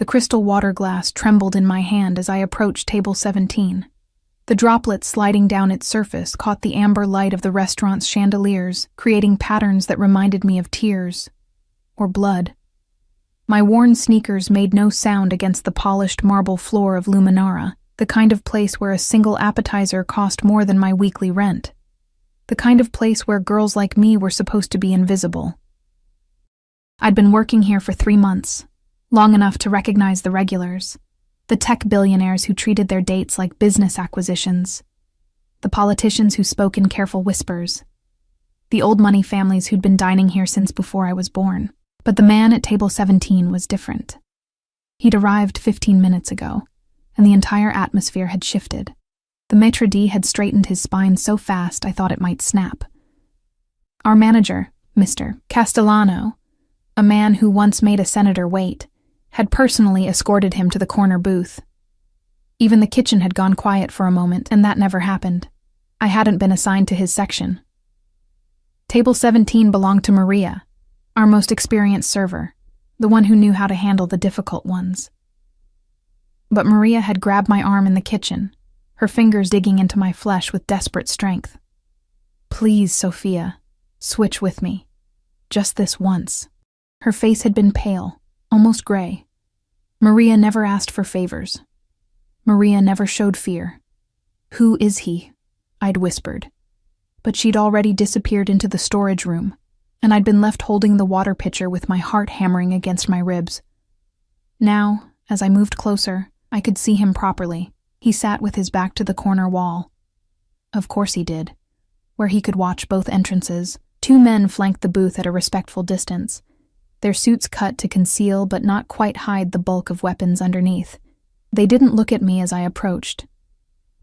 The crystal water glass trembled in my hand as I approached table 17. The droplets sliding down its surface caught the amber light of the restaurant's chandeliers, creating patterns that reminded me of tears or blood. My worn sneakers made no sound against the polished marble floor of Luminara, the kind of place where a single appetizer cost more than my weekly rent. The kind of place where girls like me were supposed to be invisible. I'd been working here for 3 months, long enough to recognize the regulars, the tech billionaires who treated their dates like business acquisitions, the politicians who spoke in careful whispers, the old money families who'd been dining here since before I was born. But the man at table 17 was different. He'd arrived 15 minutes ago, and the entire atmosphere had shifted. The maitre d' had straightened his spine so fast I thought it might snap. Our manager, Mr. Castellano, a man who once made a senator wait, had personally escorted him to the corner booth. Even the kitchen had gone quiet for a moment, and that never happened. I hadn't been assigned to his section. Table 17 belonged to Maria, our most experienced server, the one who knew how to handle the difficult ones. But Maria had grabbed my arm in the kitchen, her fingers digging into my flesh with desperate strength. "Please, Sophia, switch with me. Just this once." Her face had been pale, almost gray. Maria never asked for favors. Maria never showed fear. "Who is he?" I'd whispered. But she'd already disappeared into the storage room, and I'd been left holding the water pitcher with my heart hammering against my ribs. Now, as I moved closer, I could see him properly. He sat with his back to the corner wall. Of course he did, where he could watch both entrances. 2 men flanked the booth at a respectful distance, their suits cut to conceal but not quite hide the bulk of weapons underneath. They didn't look at me as I approached.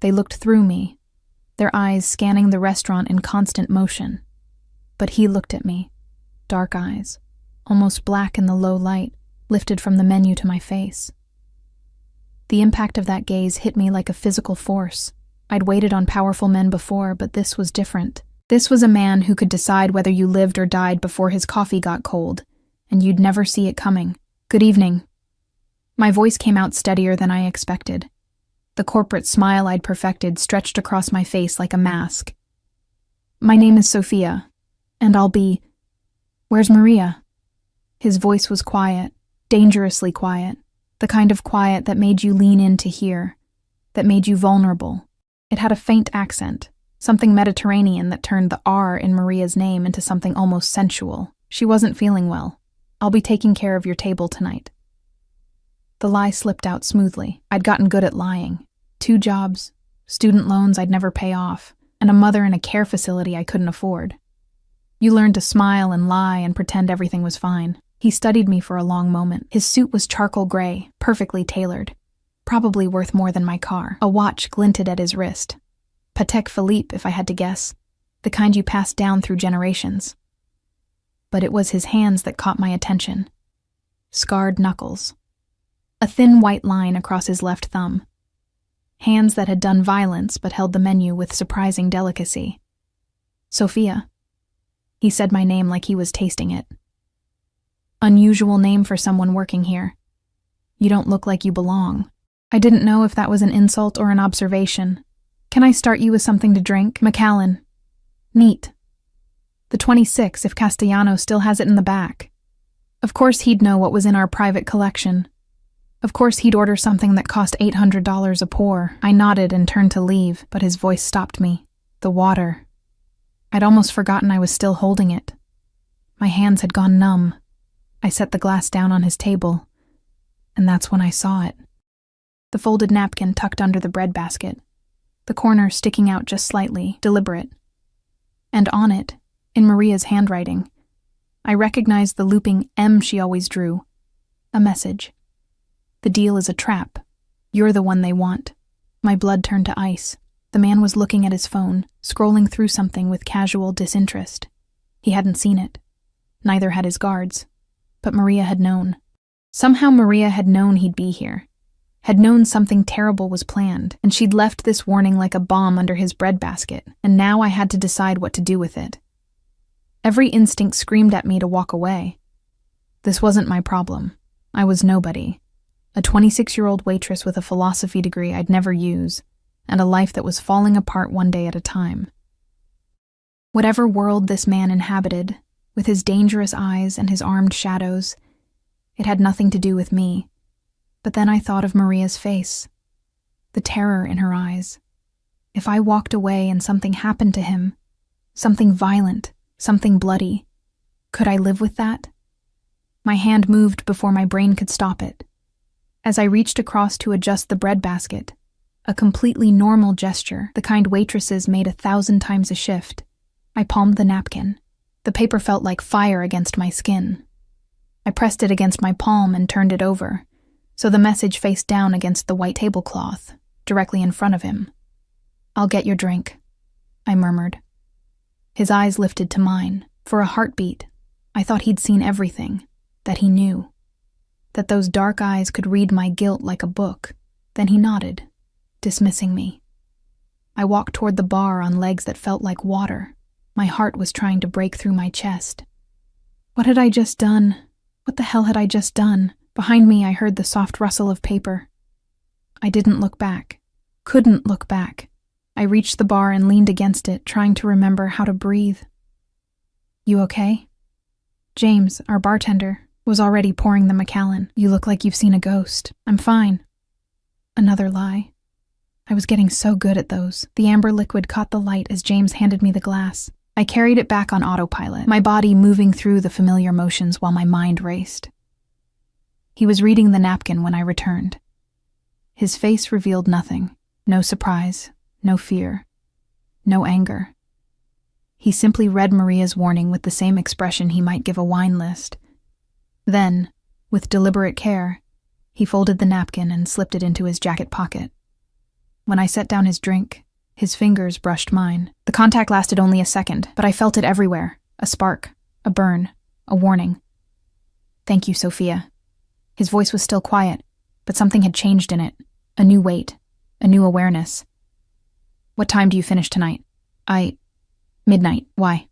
They looked through me, their eyes scanning the restaurant in constant motion. But he looked at me, dark eyes, almost black in the low light, lifted from the menu to my face. The impact of that gaze hit me like a physical force. I'd waited on powerful men before, but this was different. This was a man who could decide whether you lived or died before his coffee got cold, and you'd never see it coming. "Good evening." My voice came out steadier than I expected. The corporate smile I'd perfected stretched across my face like a mask. "My name is Sophia, and I'll be... Where's Maria?" His voice was quiet, dangerously quiet, the kind of quiet that made you lean in to hear, that made you vulnerable. It had a faint accent, something Mediterranean that turned the R in Maria's name into something almost sensual. She wasn't feeling well. "I'll be taking care of your table tonight." The lie slipped out smoothly. I'd gotten good at lying. 2 jobs, student loans I'd never pay off, and a mother in a care facility I couldn't afford. You learn to smile and lie and pretend everything was fine. He studied me for a long moment. His suit was charcoal gray, perfectly tailored, probably worth more than my car. A watch glinted at his wrist. Patek Philippe, if I had to guess, the kind you pass down through generations. But it was his hands that caught my attention. Scarred knuckles. A thin white line across his left thumb. Hands that had done violence but held the menu with surprising delicacy. "Sophia." He said my name like he was tasting it. "Unusual name for someone working here. You don't look like you belong." I didn't know if that was an insult or an observation. "Can I start you with something to drink?" "Macallan." "Neat. The 26 if Castellano still has it in the back." Of course he'd know what was in our private collection. Of course he'd order something that cost $800 a pour. I nodded and turned to leave, but his voice stopped me. "The water." I'd almost forgotten I was still holding it. My hands had gone numb. I set the glass down on his table, and that's when I saw it. The folded napkin tucked under the breadbasket, the corner sticking out just slightly, deliberate. And on it, in Maria's handwriting, I recognized the looping M she always drew. A message. "The deal is a trap. You're the one they want." My blood turned to ice. The man was looking at his phone, scrolling through something with casual disinterest. He hadn't seen it. Neither had his guards. But Maria had known. Somehow Maria had known he'd be here. Had known something terrible was planned, and she'd left this warning like a bomb under his breadbasket, and now I had to decide what to do with it. Every instinct screamed at me to walk away. This wasn't my problem. I was nobody. a 26-year-old waitress with a philosophy degree I'd never use, and a life that was falling apart one day at a time. Whatever world this man inhabited, with his dangerous eyes and his armed shadows, it had nothing to do with me. But then I thought of Maria's face, the terror in her eyes. If I walked away and something happened to him, something violent, something bloody, could I live with that? My hand moved before my brain could stop it. As I reached across to adjust the bread basket, a completely normal gesture, the kind waitresses made 1,000 times a shift, I palmed the napkin. The paper felt like fire against my skin. I pressed it against my palm and turned it over, so the message faced down against the white tablecloth, directly in front of him. "I'll get your drink," I murmured. His eyes lifted to mine. For a heartbeat, I thought he'd seen everything, that he knew, that those dark eyes could read my guilt like a book. Then he nodded, dismissing me. I walked toward the bar on legs that felt like water. My heart was trying to break through my chest. What had I just done? What the hell had I just done? Behind me, I heard the soft rustle of paper. I didn't look back. Couldn't look back. I reached the bar and leaned against it, trying to remember how to breathe. "You okay?" James, our bartender, was already pouring the Macallan. "You look like you've seen a ghost." "I'm fine." Another lie. I was getting so good at those. The amber liquid caught the light as James handed me the glass. I carried it back on autopilot, my body moving through the familiar motions while my mind raced. He was reading the napkin when I returned. His face revealed nothing. No surprise, no fear, no anger. He simply read Maria's warning with the same expression he might give a wine list. Then, with deliberate care, he folded the napkin and slipped it into his jacket pocket. When I set down his drink, his fingers brushed mine. The contact lasted only a second, but I felt it everywhere. A spark, a burn, a warning. "Thank you, Sophia." His voice was still quiet, but something had changed in it. A new weight, a new awareness. "What time do you finish tonight?" Midnight. Why?"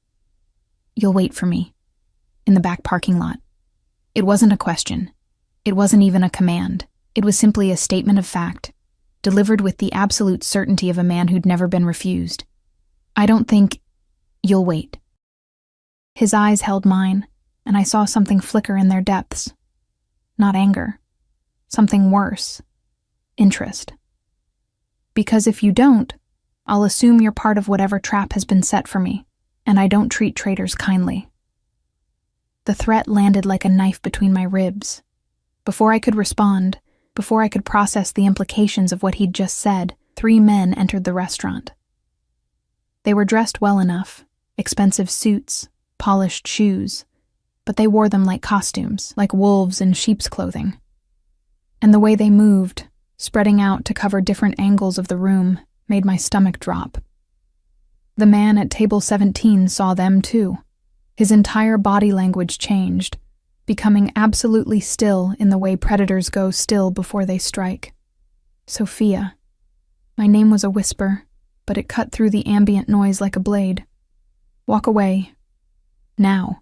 "You'll wait for me. In the back parking lot." It wasn't a question. It wasn't even a command. It was simply a statement of fact, delivered with the absolute certainty of a man who'd never been refused. "I don't think you'll wait." His eyes held mine, and I saw something flicker in their depths. Not anger. Something worse. Interest. "Because if you don't, I'll assume you're part of whatever trap has been set for me, and I don't treat traitors kindly." The threat landed like a knife between my ribs. Before I could respond, before I could process the implications of what he'd just said, 3 men entered the restaurant. They were dressed well enough, expensive suits, polished shoes, but they wore them like costumes, like wolves in sheep's clothing. And the way they moved, spreading out to cover different angles of the room, made my stomach drop. The man at table 17 saw them too. His entire body language changed, becoming absolutely still in the way predators go still before they strike. Sophia. My name was a whisper, but it cut through the ambient noise like a blade. "Walk away. Now.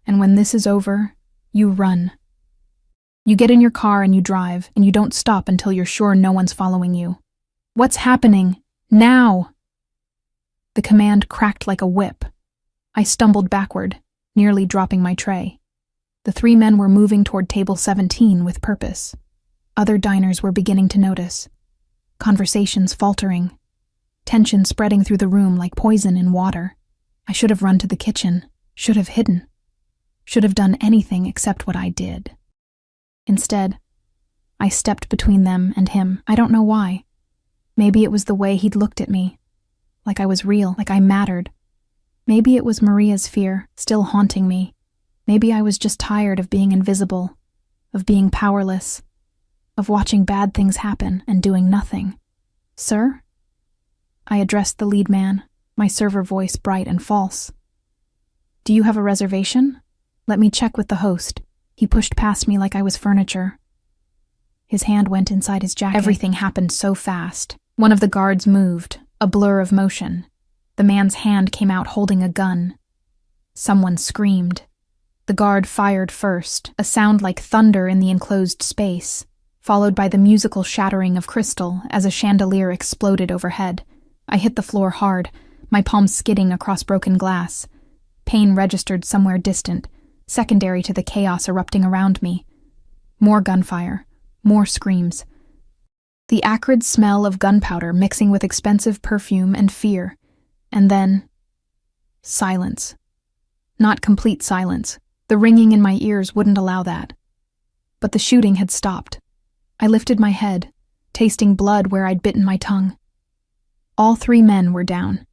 And when this is over, you run. You get in your car and you drive, and you don't stop until you're sure no one's following you." "What's happening? Now!" The command cracked like a whip. I stumbled backward, nearly dropping my tray. The 3 men were moving toward table 17 with purpose. Other diners were beginning to notice. Conversations faltering. Tension spreading through the room like poison in water. I should have run to the kitchen, should have hidden, should have done anything except what I did. Instead, I stepped between them and him. I don't know why. Maybe it was the way he'd looked at me, like I was real, like I mattered. Maybe it was Maria's fear, still haunting me. Maybe I was just tired of being invisible, of being powerless, of watching bad things happen and doing nothing. "Sir?" I addressed the lead man, my server voice bright and false. "Do you have a reservation? Let me check with the host." He pushed past me like I was furniture. His hand went inside his jacket. Everything happened so fast. One of the guards moved, a blur of motion. The man's hand came out holding a gun. Someone screamed. The guard fired first, a sound like thunder in the enclosed space. followed by the musical shattering of crystal as a chandelier exploded overhead. I hit the floor hard, my palms skidding across broken glass. Pain registered somewhere distant, secondary to the chaos erupting around me. More gunfire, more screams. The acrid smell of gunpowder mixing with expensive perfume and fear. And then, silence. Not complete silence. The ringing in my ears wouldn't allow that. But the shooting had stopped. I lifted my head, tasting blood where I'd bitten my tongue. All 3 men were down.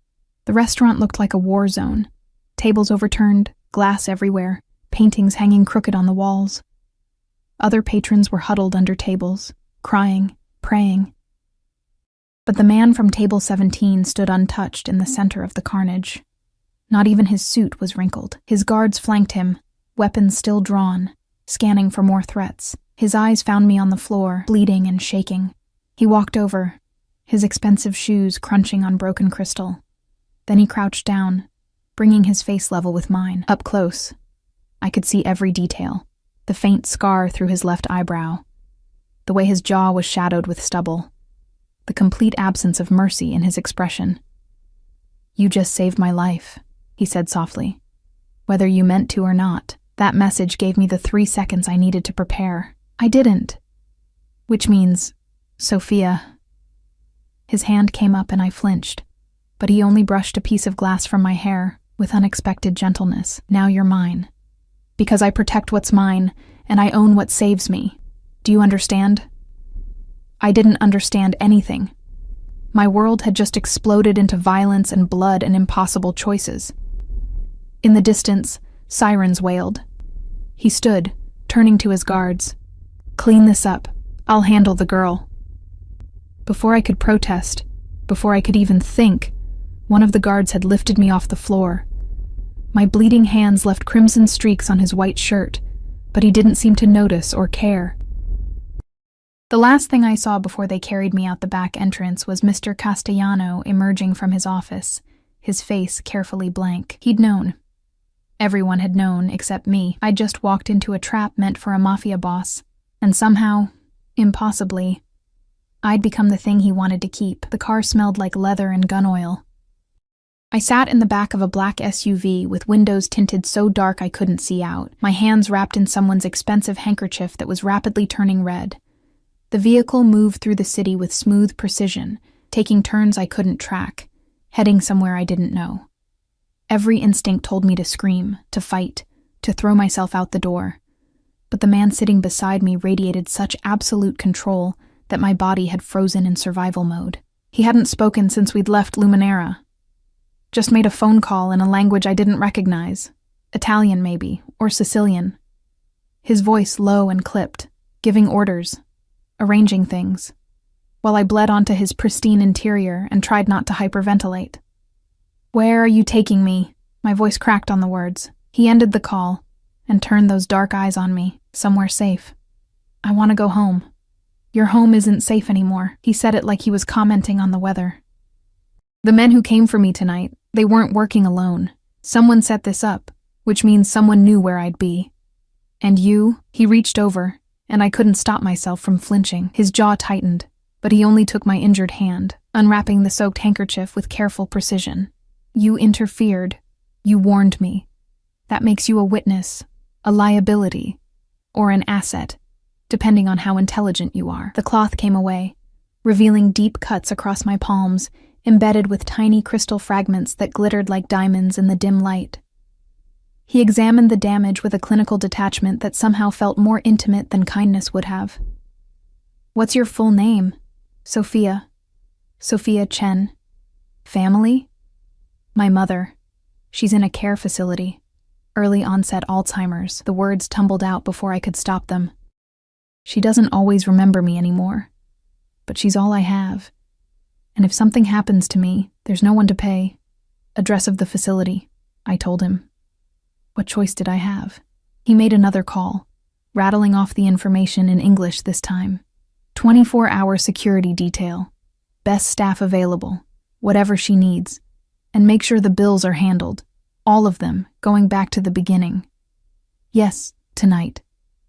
The restaurant looked like a war zone. Tables overturned, glass everywhere, paintings hanging crooked on the walls. Other patrons were huddled under tables, crying, praying. But the man from table 17 stood untouched in the center of the carnage. Not even his suit was wrinkled. His guards flanked him, weapons still drawn, scanning for more threats. His eyes found me on the floor, bleeding and shaking. He walked over, his expensive shoes crunching on broken crystal. Then he crouched down, bringing his face level with mine. Up close, I could see every detail. The faint scar through his left eyebrow, the way his jaw was shadowed with stubble, the complete absence of mercy in his expression. "You just saved my life," he said softly. "Whether you meant to or not." That message gave me the 3 seconds I needed to prepare. I didn't. Which means, Sophia. His hand came up and I flinched, but he only brushed a piece of glass from my hair with unexpected gentleness. "Now you're mine. Because I protect what's mine, and I own what saves me. Do you understand?" I didn't understand anything. My world had just exploded into violence and blood and impossible choices. In the distance, sirens wailed. He stood, turning to his guards. "Clean this up. I'll handle the girl." Before I could protest, before I could even think, one of the guards had lifted me off the floor. My bleeding hands left crimson streaks on his white shirt, but he didn't seem to notice or care. The last thing I saw before they carried me out the back entrance was Mr. Castellano emerging from his office, his face carefully blank. He'd known. Everyone had known except me. I'd just walked into a trap meant for a mafia boss, and somehow, impossibly, I'd become the thing he wanted to keep. The car smelled like leather and gun oil. I sat in the back of a black SUV with windows tinted so dark I couldn't see out, my hands wrapped in someone's expensive handkerchief that was rapidly turning red. The vehicle moved through the city with smooth precision, taking turns I couldn't track, heading somewhere I didn't know. Every instinct told me to scream, to fight, to throw myself out the door. But the man sitting beside me radiated such absolute control that my body had frozen in survival mode. He hadn't spoken since we'd left Luminera. Just made a phone call in a language I didn't recognize. Italian, maybe, or Sicilian. His voice low and clipped, giving orders, arranging things, while I bled onto his pristine interior and tried not to hyperventilate. "Where are you taking me?" My voice cracked on the words. He ended the call and turned those dark eyes on me, somewhere safe. "I want to go home." "Your home isn't safe anymore." He said it like he was commenting on the weather. "The men who came for me tonight, they weren't working alone. Someone set this up, which means someone knew where I'd be. And you," he reached over, and I couldn't stop myself from flinching. His jaw tightened, but he only took my injured hand, unwrapping the soaked handkerchief with careful precision. "You interfered. You warned me. That makes you a witness, a liability, or an asset, depending on how intelligent you are." The cloth came away, revealing deep cuts across my palms, embedded with tiny crystal fragments that glittered like diamonds in the dim light. He examined the damage with a clinical detachment that somehow felt more intimate than kindness would have. "What's your full name?" "Sophia. Sophia Chen." "Family?" "My mother. She's in a care facility. Early onset Alzheimer's." The words tumbled out before I could stop them. "She doesn't always remember me anymore, but she's all I have. And if something happens to me, there's no one to pay." "Address of the facility," I told him. What choice did I have? He made another call, rattling off the information in English this time. 24-hour security detail. Best staff available. Whatever she needs. And make sure the bills are handled. All of them, going back to the beginning. "Yes, tonight."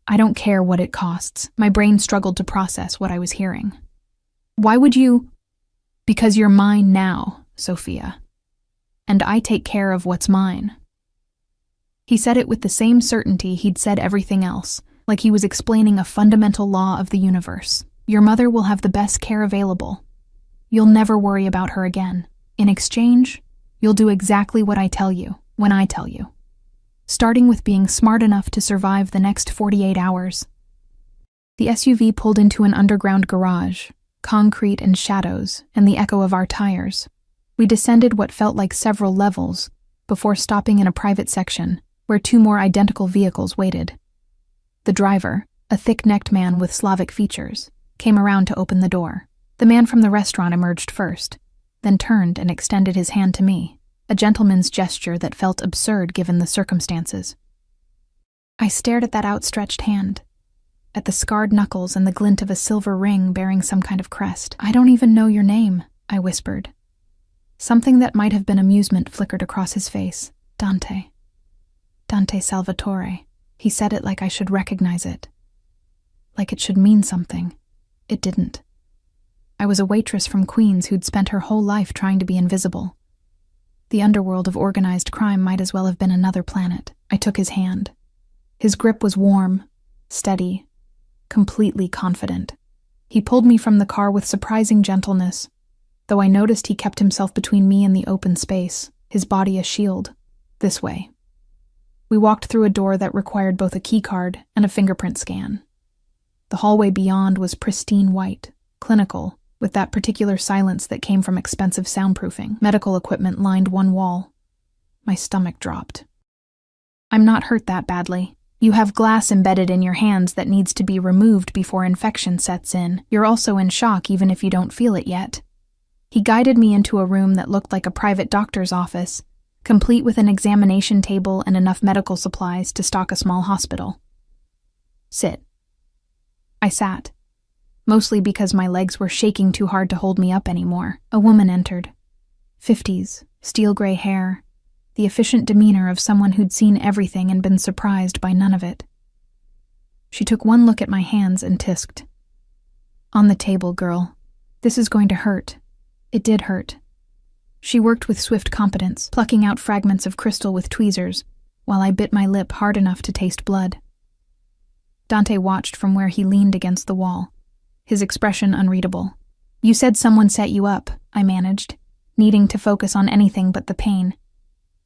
I don't care what it costs. My brain struggled to process what I was hearing. Why would you? Because you're mine now, Sophia. And I take care of what's mine. He said it with the same certainty he'd said everything else, like he was explaining a fundamental law of the universe. Your mother will have the best care available. You'll never worry about her again. In exchange, you'll do exactly what I tell you, when I tell you. Starting with being smart enough to survive the next 48 hours. The SUV pulled into an underground garage, concrete and shadows, and the echo of our tires. We descended what felt like several levels before stopping in a private section where two more identical vehicles waited. The driver, a thick-necked man with Slavic features, came around to open the door. The man from the restaurant emerged first, then turned and extended his hand to me, a gentleman's gesture that felt absurd given the circumstances. I stared at that outstretched hand, at the scarred knuckles and the glint of a silver ring bearing some kind of crest. I don't even know your name, I whispered. Something that might have been amusement flickered across his face. Dante. Dante Salvatore. He said it like I should recognize it. Like it should mean something. It didn't. I was a waitress from Queens who'd spent her whole life trying to be invisible. The underworld of organized crime might as well have been another planet. I took his hand. His grip was warm, steady, completely confident. He pulled me from the car with surprising gentleness, though I noticed he kept himself between me and the open space, his body a shield. This way. We walked through a door that required both a keycard and a fingerprint scan. The hallway beyond was pristine white, clinical, with that particular silence that came from expensive soundproofing. Medical equipment lined one wall. My stomach dropped. I'm not hurt that badly. You have glass embedded in your hands that needs to be removed before infection sets in. You're also in shock even if you don't feel it yet. He guided me into a room that looked like a private doctor's office, complete with an examination table and enough medical supplies to stock a small hospital. Sit. I sat, mostly because my legs were shaking too hard to hold me up anymore. A woman entered. 50s, steel-gray hair, the efficient demeanor of someone who'd seen everything and been surprised by none of it. She took one look at my hands and tisked. On the table, girl. This is going to hurt. It did hurt. She worked with swift competence, plucking out fragments of crystal with tweezers, while I bit my lip hard enough to taste blood. Dante watched from where he leaned against the wall, his expression unreadable. You said someone set you up, I managed, needing to focus on anything but the pain.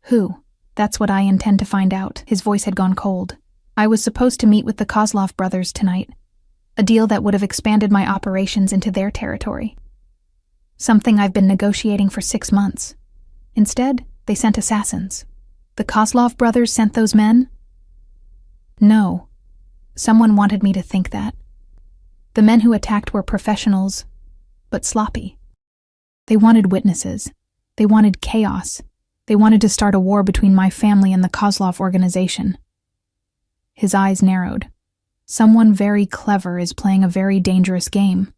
Who? That's what I intend to find out. His voice had gone cold. I was supposed to meet with the Kozlov brothers tonight, a deal that would have expanded my operations into their territory. Something I've been negotiating for 6 months. Instead, they sent assassins. The Kozlov brothers sent those men? No. Someone wanted me to think that. The men who attacked were professionals, but sloppy. They wanted witnesses. They wanted chaos. They wanted to start a war between my family and the Kozlov organization. His eyes narrowed. Someone very clever is playing a very dangerous game.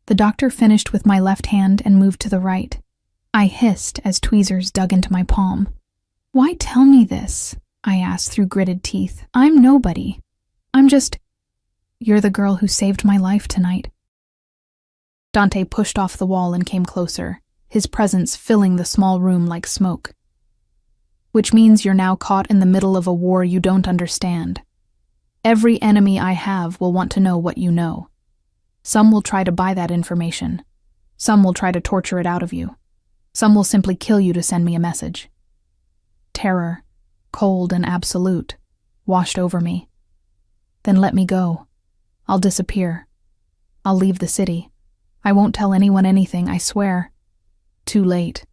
The doctor finished with my left hand and moved to the right. I hissed as tweezers dug into my palm. Why tell me this? I asked through gritted teeth. I'm nobody. I'm just... You're the girl who saved my life tonight. Dante pushed off the wall and came closer, his presence filling the small room like smoke. Which means you're now caught in the middle of a war you don't understand. Every enemy I have will want to know what you know. Some will try to buy that information. Some will try to torture it out of you. Some will simply kill you to send me a message. Terror, cold and absolute, washed over me. Then let me go. I'll disappear. I'll leave the city. I won't tell anyone anything, I swear. Too late.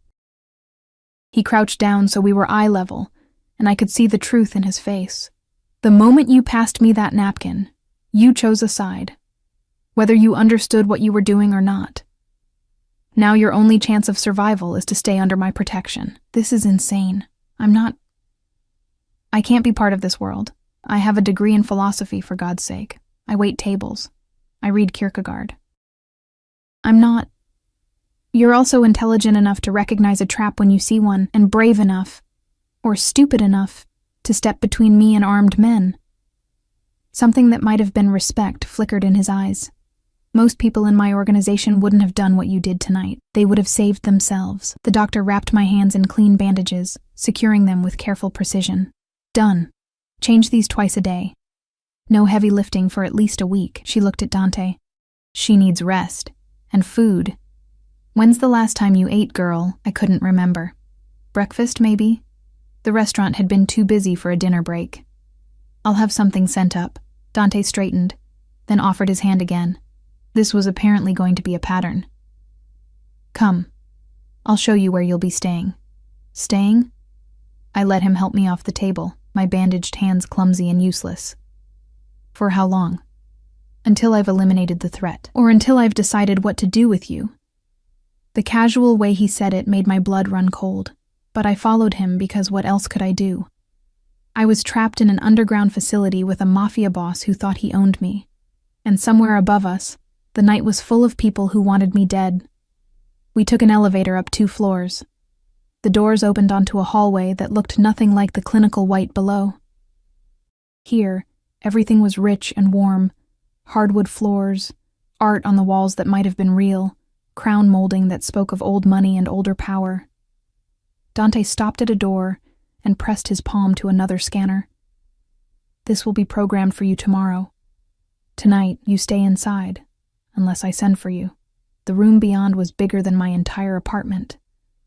He crouched down so we were eye level, and I could see the truth in his face. The moment you passed me that napkin, you chose a side, whether you understood what you were doing or not. Now your only chance of survival is to stay under my protection. This is insane. I can't be part of this world. I have a degree in philosophy, for God's sake. I wait tables. I read Kierkegaard. I'm not. You're also intelligent enough to recognize a trap when you see one, and brave enough, or stupid enough, to step between me and armed men. Something that might have been respect flickered in his eyes. Most people in my organization wouldn't have done what you did tonight. They would have saved themselves. The doctor wrapped my hands in clean bandages, securing them with careful precision. Done. Change these twice a day. No heavy lifting for at least a week. She looked at Dante. She needs rest. And food. When's the last time you ate, girl? I couldn't remember. Breakfast, maybe? The restaurant had been too busy for a dinner break. I'll have something sent up. Dante straightened, then offered his hand again. This was apparently going to be a pattern. Come. I'll show you where you'll be staying. Staying? I let him help me off the table, my bandaged hands clumsy and useless. For how long? Until I've eliminated the threat, or until I've decided what to do with you. The casual way he said it made my blood run cold, but I followed him because what else could I do? I was trapped in an underground facility with a mafia boss who thought he owned me. And somewhere above us, the night was full of people who wanted me dead. We took an elevator up 2 floors. The doors opened onto a hallway that looked nothing like the clinical white below. Here, everything was rich and warm. Hardwood floors, art on the walls that might have been real, crown molding that spoke of old money and older power. Dante stopped at a door and pressed his palm to another scanner. This will be programmed for you tomorrow. Tonight, you stay inside, unless I send for you. The room beyond was bigger than my entire apartment.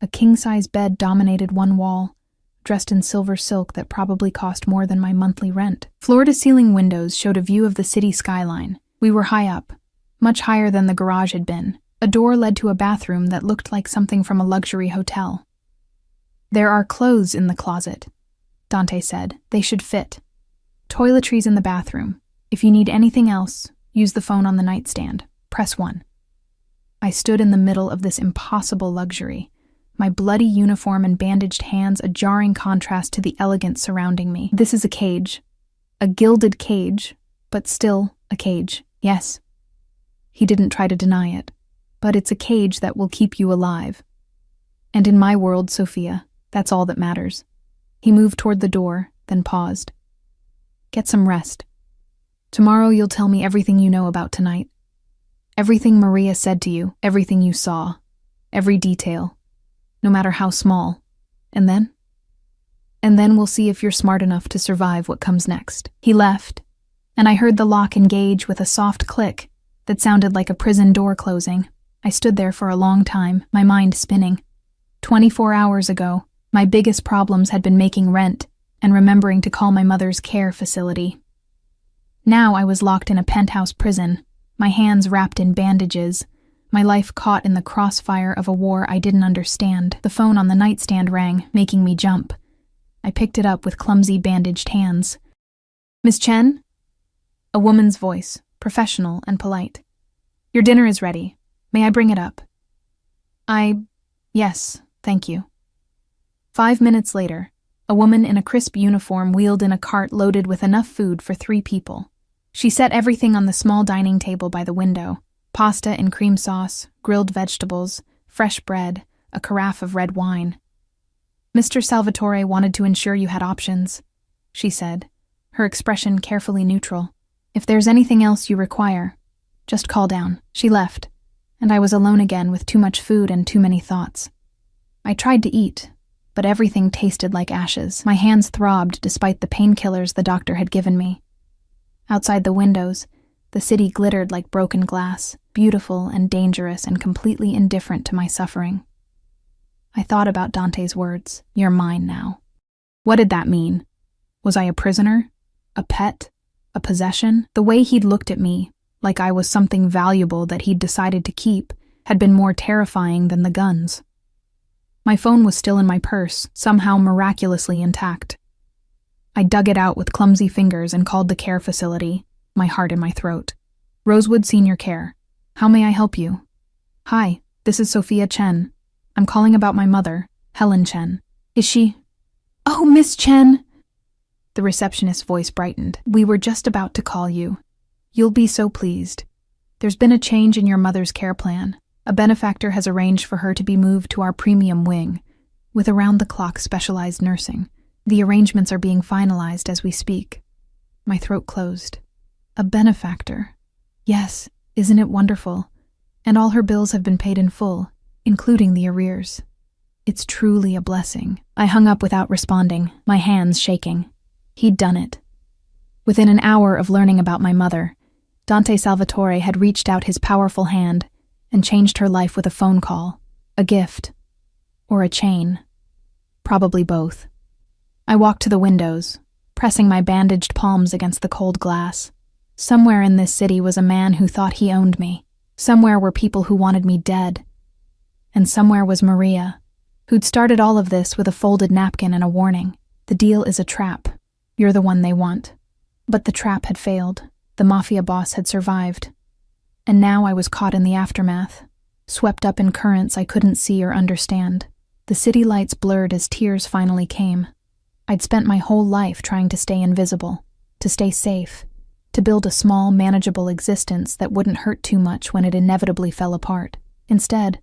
A king-size bed dominated one wall, dressed in silver silk that probably cost more than my monthly rent. Floor-to-ceiling windows showed a view of the city skyline. We were high up, much higher than the garage had been. A door led to a bathroom that looked like something from a luxury hotel. There are clothes in the closet, Dante said. They should fit. Toiletries in the bathroom. If you need anything else, use the phone on the nightstand. Press 1. I stood in the middle of this impossible luxury, my bloody uniform and bandaged hands a jarring contrast to the elegance surrounding me. This is a cage. A gilded cage, but still a cage. Yes. He didn't try to deny it, but it's a cage that will keep you alive. And in my world, Sophia, that's all that matters. He moved toward the door, then paused. Get some rest. Tomorrow you'll tell me everything you know about tonight. Everything Maria said to you, everything you saw, every detail, no matter how small. And then? And then we'll see if you're smart enough to survive what comes next. He left, and I heard the lock engage with a soft click that sounded like a prison door closing. I stood there for a long time, my mind spinning. 24 hours ago, my biggest problems had been making rent and remembering to call my mother's care facility. Now I was locked in a penthouse prison, my hands wrapped in bandages, my life caught in the crossfire of a war I didn't understand. The phone on the nightstand rang, making me jump. I picked it up with clumsy bandaged hands. Miss Chen? A woman's voice, professional and polite. Your dinner is ready. May I bring it up? Yes, thank you. 5 minutes later, a woman in a crisp uniform wheeled in a cart loaded with enough food for 3 people. She set everything on the small dining table by the window. Pasta in cream sauce, grilled vegetables, fresh bread, a carafe of red wine. Mr. Salvatore wanted to ensure you had options, she said, her expression carefully neutral. If there's anything else you require, just call down. She left, and I was alone again with too much food and too many thoughts. I tried to eat, but everything tasted like ashes. My hands throbbed despite the painkillers the doctor had given me. Outside the windows, the city glittered like broken glass, beautiful and dangerous and completely indifferent to my suffering. I thought about Dante's words, "You're mine now." What did that mean? Was I a prisoner? A pet? A possession? The way he'd looked at me, like I was something valuable that he'd decided to keep, had been more terrifying than the guns. My phone was still in my purse, somehow miraculously intact. I dug it out with clumsy fingers and called the care facility, my heart in my throat. Rosewood Senior Care. How may I help you? Hi, this is Sophia Chen. I'm calling about my mother, Helen Chen. Is she? Oh, Miss Chen! The receptionist's voice brightened. We were just about to call you. You'll be so pleased. There's been a change in your mother's care plan. A benefactor has arranged for her to be moved to our premium wing, with around-the-clock specialized nursing. The arrangements are being finalized as we speak. My throat closed. A benefactor. Yes, isn't it wonderful? And all her bills have been paid in full, including the arrears. It's truly a blessing. I hung up without responding, my hands shaking. He'd done it. Within an hour of learning about my mother, Dante Salvatore had reached out his powerful hand and changed her life with a phone call, a gift, or a chain. Probably both. I walked to the windows, pressing my bandaged palms against the cold glass. Somewhere in this city was a man who thought he owned me. Somewhere were people who wanted me dead. And somewhere was Maria, who'd started all of this with a folded napkin and a warning. The deal is a trap. You're the one they want. But the trap had failed. The Mafia boss had survived. And now I was caught in the aftermath, swept up in currents I couldn't see or understand. The city lights blurred as tears finally came. I'd spent my whole life trying to stay invisible, to stay safe, to build a small, manageable existence that wouldn't hurt too much when it inevitably fell apart. Instead,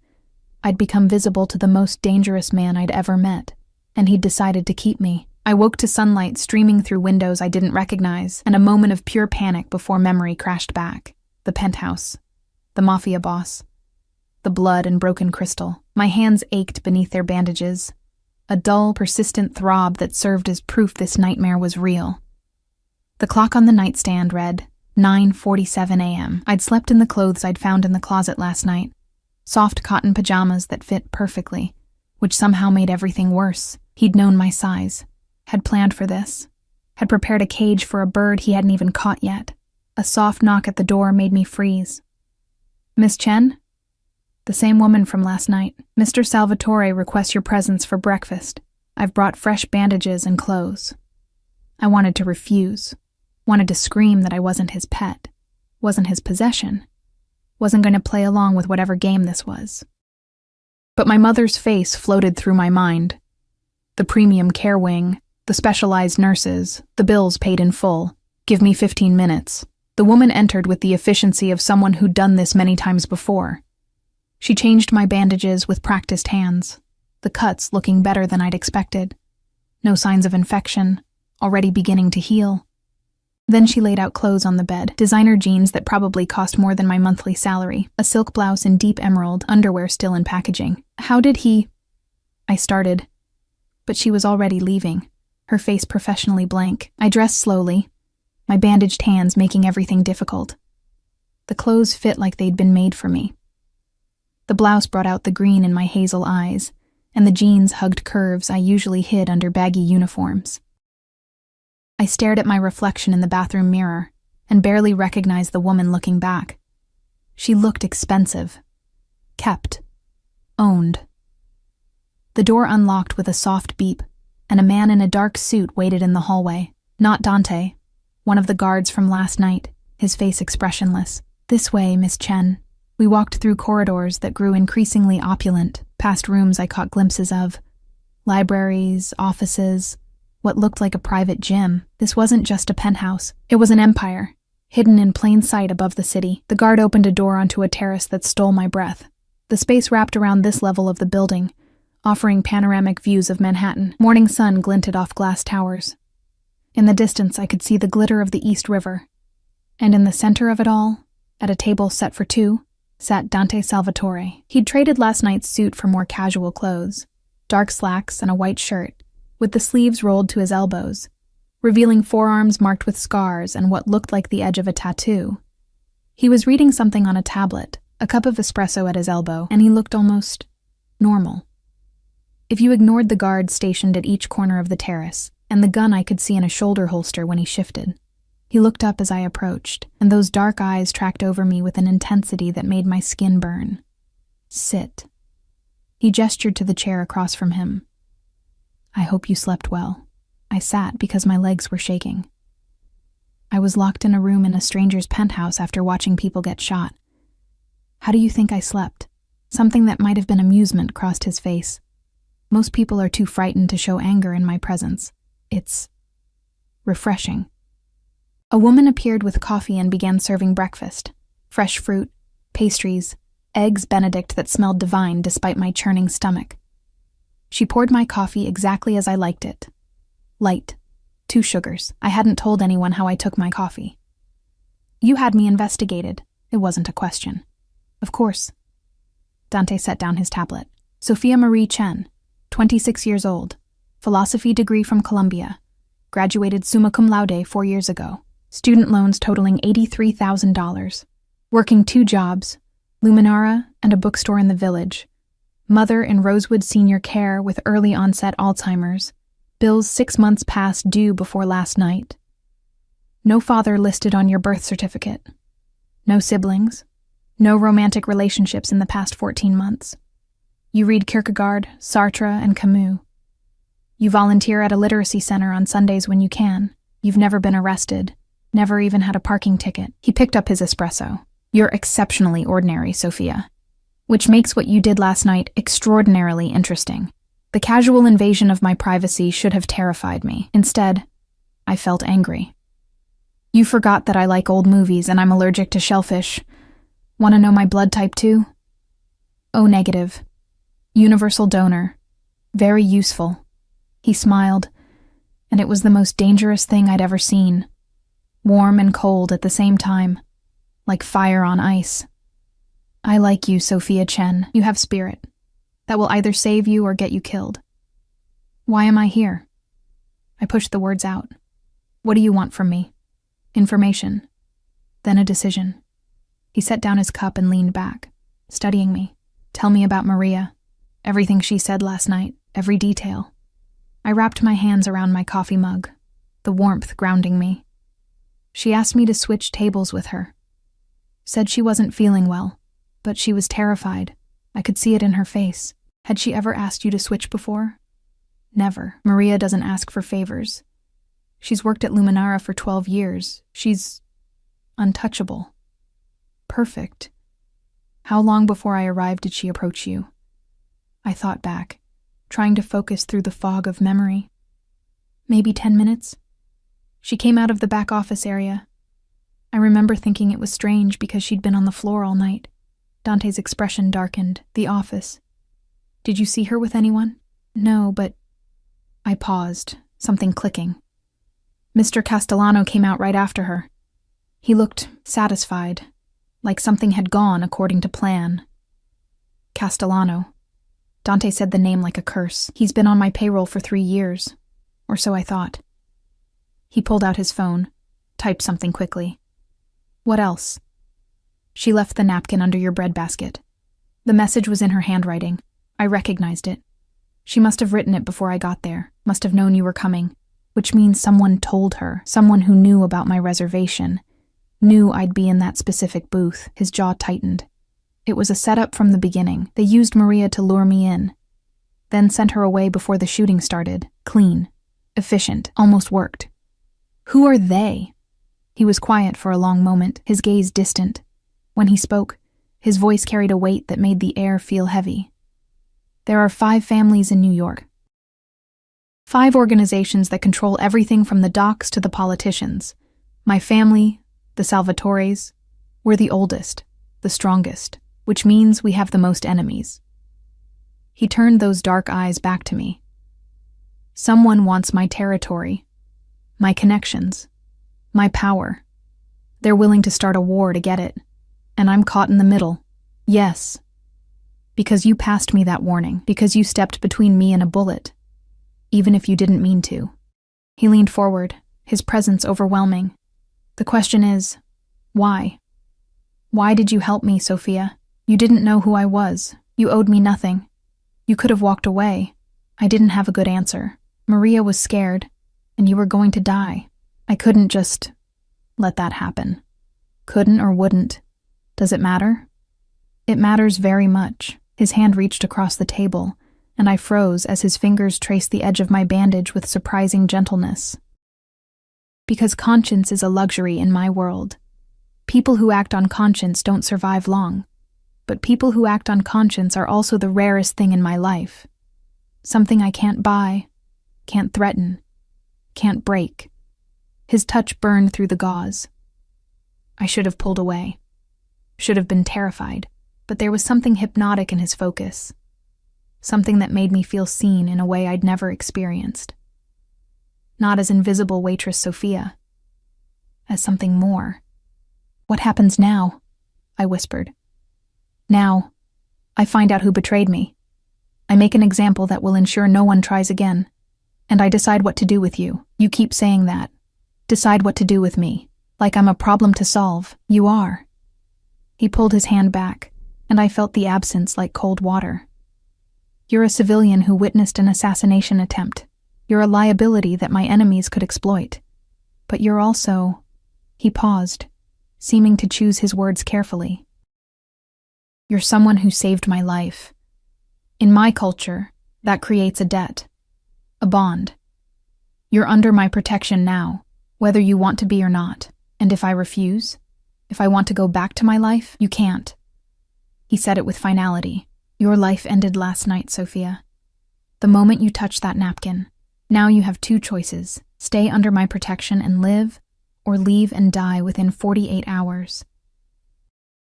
I'd become visible to the most dangerous man I'd ever met, and he'd decided to keep me. I woke to sunlight streaming through windows I didn't recognize, and a moment of pure panic before memory crashed back. The penthouse. The Mafia boss. The blood and broken crystal. My hands ached beneath their bandages. A dull, persistent throb that served as proof this nightmare was real. The clock on the nightstand read 9:47 a.m. I'd slept in the clothes I'd found in the closet last night. Soft cotton pajamas that fit perfectly, which somehow made everything worse. He'd known my size. Had planned for this, had prepared a cage for a bird he hadn't even caught yet. A soft knock at the door made me freeze. Miss Chen? The same woman from last night. Mr. Salvatore requests your presence for breakfast. I've brought fresh bandages and clothes. I wanted to refuse. Wanted to scream that I wasn't his pet. Wasn't his possession. Wasn't going to play along with whatever game this was. But my mother's face floated through my mind. The premium care wing, the specialized nurses, the bills paid in full. Give me 15 minutes. The woman entered with the efficiency of someone who'd done this many times before. She changed my bandages with practiced hands, the cuts looking better than I'd expected. No signs of infection, already beginning to heal. Then she laid out clothes on the bed, designer jeans that probably cost more than my monthly salary, a silk blouse in deep emerald, underwear still in packaging. How did he... I started, but she was already leaving, her face professionally blank. I dressed slowly, my bandaged hands making everything difficult. The clothes fit like they'd been made for me. The blouse brought out the green in my hazel eyes, and the jeans hugged curves I usually hid under baggy uniforms. I stared at my reflection in the bathroom mirror and barely recognized the woman looking back. She looked expensive. Kept. Owned. The door unlocked with a soft beep, and a man in a dark suit waited in the hallway. Not Dante, one of the guards from last night, his face expressionless. This way, Miss Chen. We walked through corridors that grew increasingly opulent, past rooms I caught glimpses of. Libraries, offices, what looked like a private gym. This wasn't just a penthouse. It was an empire, hidden in plain sight above the city. The guard opened a door onto a terrace that stole my breath. The space wrapped around this level of the building, offering panoramic views of Manhattan. Morning sun glinted off glass towers. In the distance, I could see the glitter of the East River. And in the center of it all, at a table set for two, sat Dante Salvatore. He'd traded last night's suit for more casual clothes, dark slacks and a white shirt, with the sleeves rolled to his elbows, revealing forearms marked with scars and what looked like the edge of a tattoo. He was reading something on a tablet, a cup of espresso at his elbow, and he looked almost normal. If you ignored the guards stationed at each corner of the terrace, and the gun I could see in a shoulder holster when he shifted. He looked up as I approached, and those dark eyes tracked over me with an intensity that made my skin burn. Sit. He gestured to the chair across from him. I hope you slept well. I sat because my legs were shaking. I was locked in a room in a stranger's penthouse after watching people get shot. How do you think I slept? Something that might have been amusement crossed his face. Most people are too frightened to show anger in my presence. It's refreshing. A woman appeared with coffee and began serving breakfast. Fresh fruit, pastries, eggs Benedict that smelled divine despite my churning stomach. She poured my coffee exactly as I liked it. Light. 2 sugars. I hadn't told anyone how I took my coffee. You had me investigated. It wasn't a question. Of course. Dante set down his tablet. Sophia Marie Chen, 26 years old, philosophy degree from Columbia, graduated summa cum laude 4 years ago, student loans totaling $83,000, working 2 jobs, Luminara and a bookstore in the village, mother in Rosewood Senior Care with early onset Alzheimer's, bills 6 months past due before last night. No father listed on your birth certificate. No siblings. No romantic relationships in the past 14 months. You read Kierkegaard, Sartre, and Camus. You volunteer at a literacy center on Sundays when you can. You've never been arrested. Never even had a parking ticket. He picked up his espresso. You're exceptionally ordinary, Sophia. Which makes what you did last night extraordinarily interesting. The casual invasion of my privacy should have terrified me. Instead, I felt angry. You forgot that I like old movies and I'm allergic to shellfish. Want to know my blood type too? O negative. Universal donor. Very useful. He smiled, and it was the most dangerous thing I'd ever seen. Warm and cold at the same time, like fire on ice. I like you, Sophia Chen. You have spirit. That will either save you or get you killed. Why am I here? I pushed the words out. What do you want from me? Information. Then a decision. He set down his cup and leaned back, studying me. Tell me about Maria. Everything she said last night, every detail. I wrapped my hands around my coffee mug, the warmth grounding me. She asked me to switch tables with her. Said she wasn't feeling well, but she was terrified. I could see it in her face. Had she ever asked you to switch before? Never. Maria doesn't ask for favors. She's worked at Luminara for 12 years. She's untouchable. Perfect. How long before I arrived did she approach you? I thought back, trying to focus through the fog of memory. Maybe 10 minutes. She came out of the back office area. I remember thinking it was strange because she'd been on the floor all night. Dante's expression darkened. The office. Did you see her with anyone? No, but... I paused, something clicking. Mr. Castellano came out right after her. He looked satisfied, like something had gone according to plan. Castellano. Dante said the name like a curse. He's been on my payroll for 3 years, or so I thought. He pulled out his phone, typed something quickly. What else? She left the napkin under your breadbasket. The message was in her handwriting. I recognized it. She must have written it before I got there, must have known you were coming, which means someone told her, someone who knew about my reservation, knew I'd be in that specific booth. His jaw tightened. It was a setup from the beginning. They used Maria to lure me in, then sent her away before the shooting started. Clean, efficient, almost worked. Who are they? He was quiet for a long moment, his gaze distant. When he spoke, his voice carried a weight that made the air feel heavy. There are 5 families in New York. 5 organizations that control everything from the docs to the politicians. My family, the Salvatores, we're the oldest, the strongest, which means we have the most enemies. He turned those dark eyes back to me. Someone wants my territory, my connections, my power. They're willing to start a war to get it, and I'm caught in the middle. Yes. Because you passed me that warning, because you stepped between me and a bullet, even if you didn't mean to. He leaned forward, his presence overwhelming. The question is, why? Why did you help me, Sophia? You didn't know who I was. You owed me nothing. You could have walked away. I didn't have a good answer. Maria was scared, and you were going to die. I couldn't just let that happen. Couldn't or wouldn't. Does it matter? It matters very much. His hand reached across the table, and I froze as his fingers traced the edge of my bandage with surprising gentleness. Because conscience is a luxury in my world. People who act on conscience don't survive long, but people who act on conscience are also the rarest thing in my life. Something I can't buy, can't threaten, can't break. His touch burned through the gauze. I should have pulled away, should have been terrified, but there was something hypnotic in his focus, something that made me feel seen in a way I'd never experienced. Not as invisible waitress Sophia, as something more. What happens now? I whispered. Now, I find out who betrayed me. I make an example that will ensure no one tries again. And I decide what to do with you. You keep saying that. Decide what to do with me. Like I'm a problem to solve. You are. He pulled his hand back, and I felt the absence like cold water. You're a civilian who witnessed an assassination attempt. You're a liability that my enemies could exploit. But you're also... He paused, seeming to choose his words carefully. You're someone who saved my life. In my culture, that creates a debt. A bond. You're under my protection now, whether you want to be or not. And if I refuse, if I want to go back to my life, you can't. He said it with finality. Your life ended last night, Sophia. The moment you touched that napkin. Now you have two choices. Stay under my protection and live, or leave and die within 48 hours.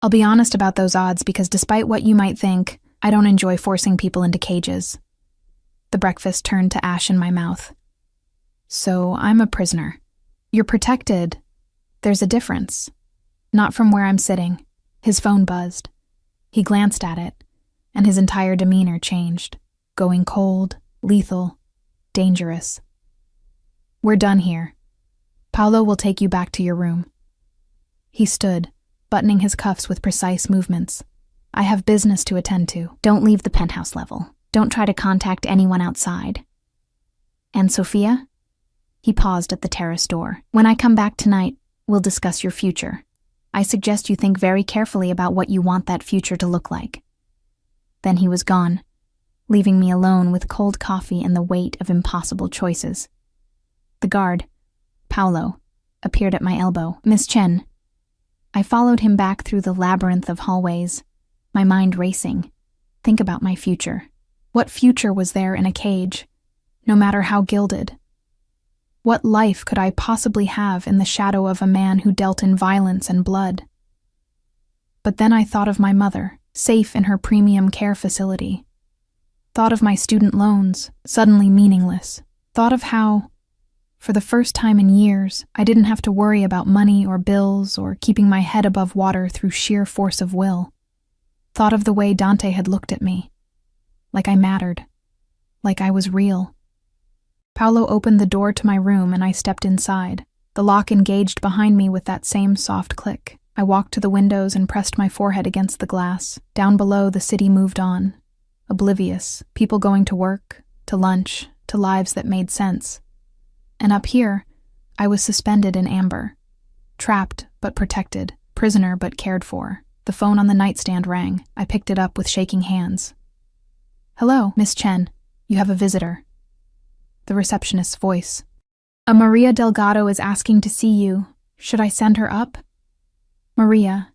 I'll be honest about those odds because despite what you might think, I don't enjoy forcing people into cages. The breakfast turned to ash in my mouth. So I'm a prisoner. You're protected. There's a difference. Not from where I'm sitting. His phone buzzed. He glanced at it, and his entire demeanor changed, going cold, lethal, dangerous. We're done here. Paolo will take you back to your room. He stood, buttoning his cuffs with precise movements. I have business to attend to. Don't leave the penthouse level. Don't try to contact anyone outside. And Sophia? He paused at the terrace door. When I come back tonight, we'll discuss your future. I suggest you think very carefully about what you want that future to look like. Then he was gone, leaving me alone with cold coffee and the weight of impossible choices. The guard, Paolo, appeared at my elbow. Miss Chen. I followed him back through the labyrinth of hallways, my mind racing. Think about my future. What future was there in a cage, no matter how gilded? What life could I possibly have in the shadow of a man who dealt in violence and blood? But then I thought of my mother, safe in her premium care facility. Thought of my student loans, suddenly meaningless. Thought of how, for the first time in years, I didn't have to worry about money or bills or keeping my head above water through sheer force of will. Thought of the way Dante had looked at me. Like I mattered. Like I was real. Paolo opened the door to my room and I stepped inside. The lock engaged behind me with that same soft click. I walked to the windows and pressed my forehead against the glass. Down below, the city moved on. Oblivious, people going to work, to lunch, to lives that made sense. And up here, I was suspended in amber. Trapped but protected, prisoner but cared for. The phone on the nightstand rang. I picked it up with shaking hands. Hello, Miss Chen. You have a visitor. The receptionist's voice. A Maria Delgado is asking to see you. Should I send her up? Maria.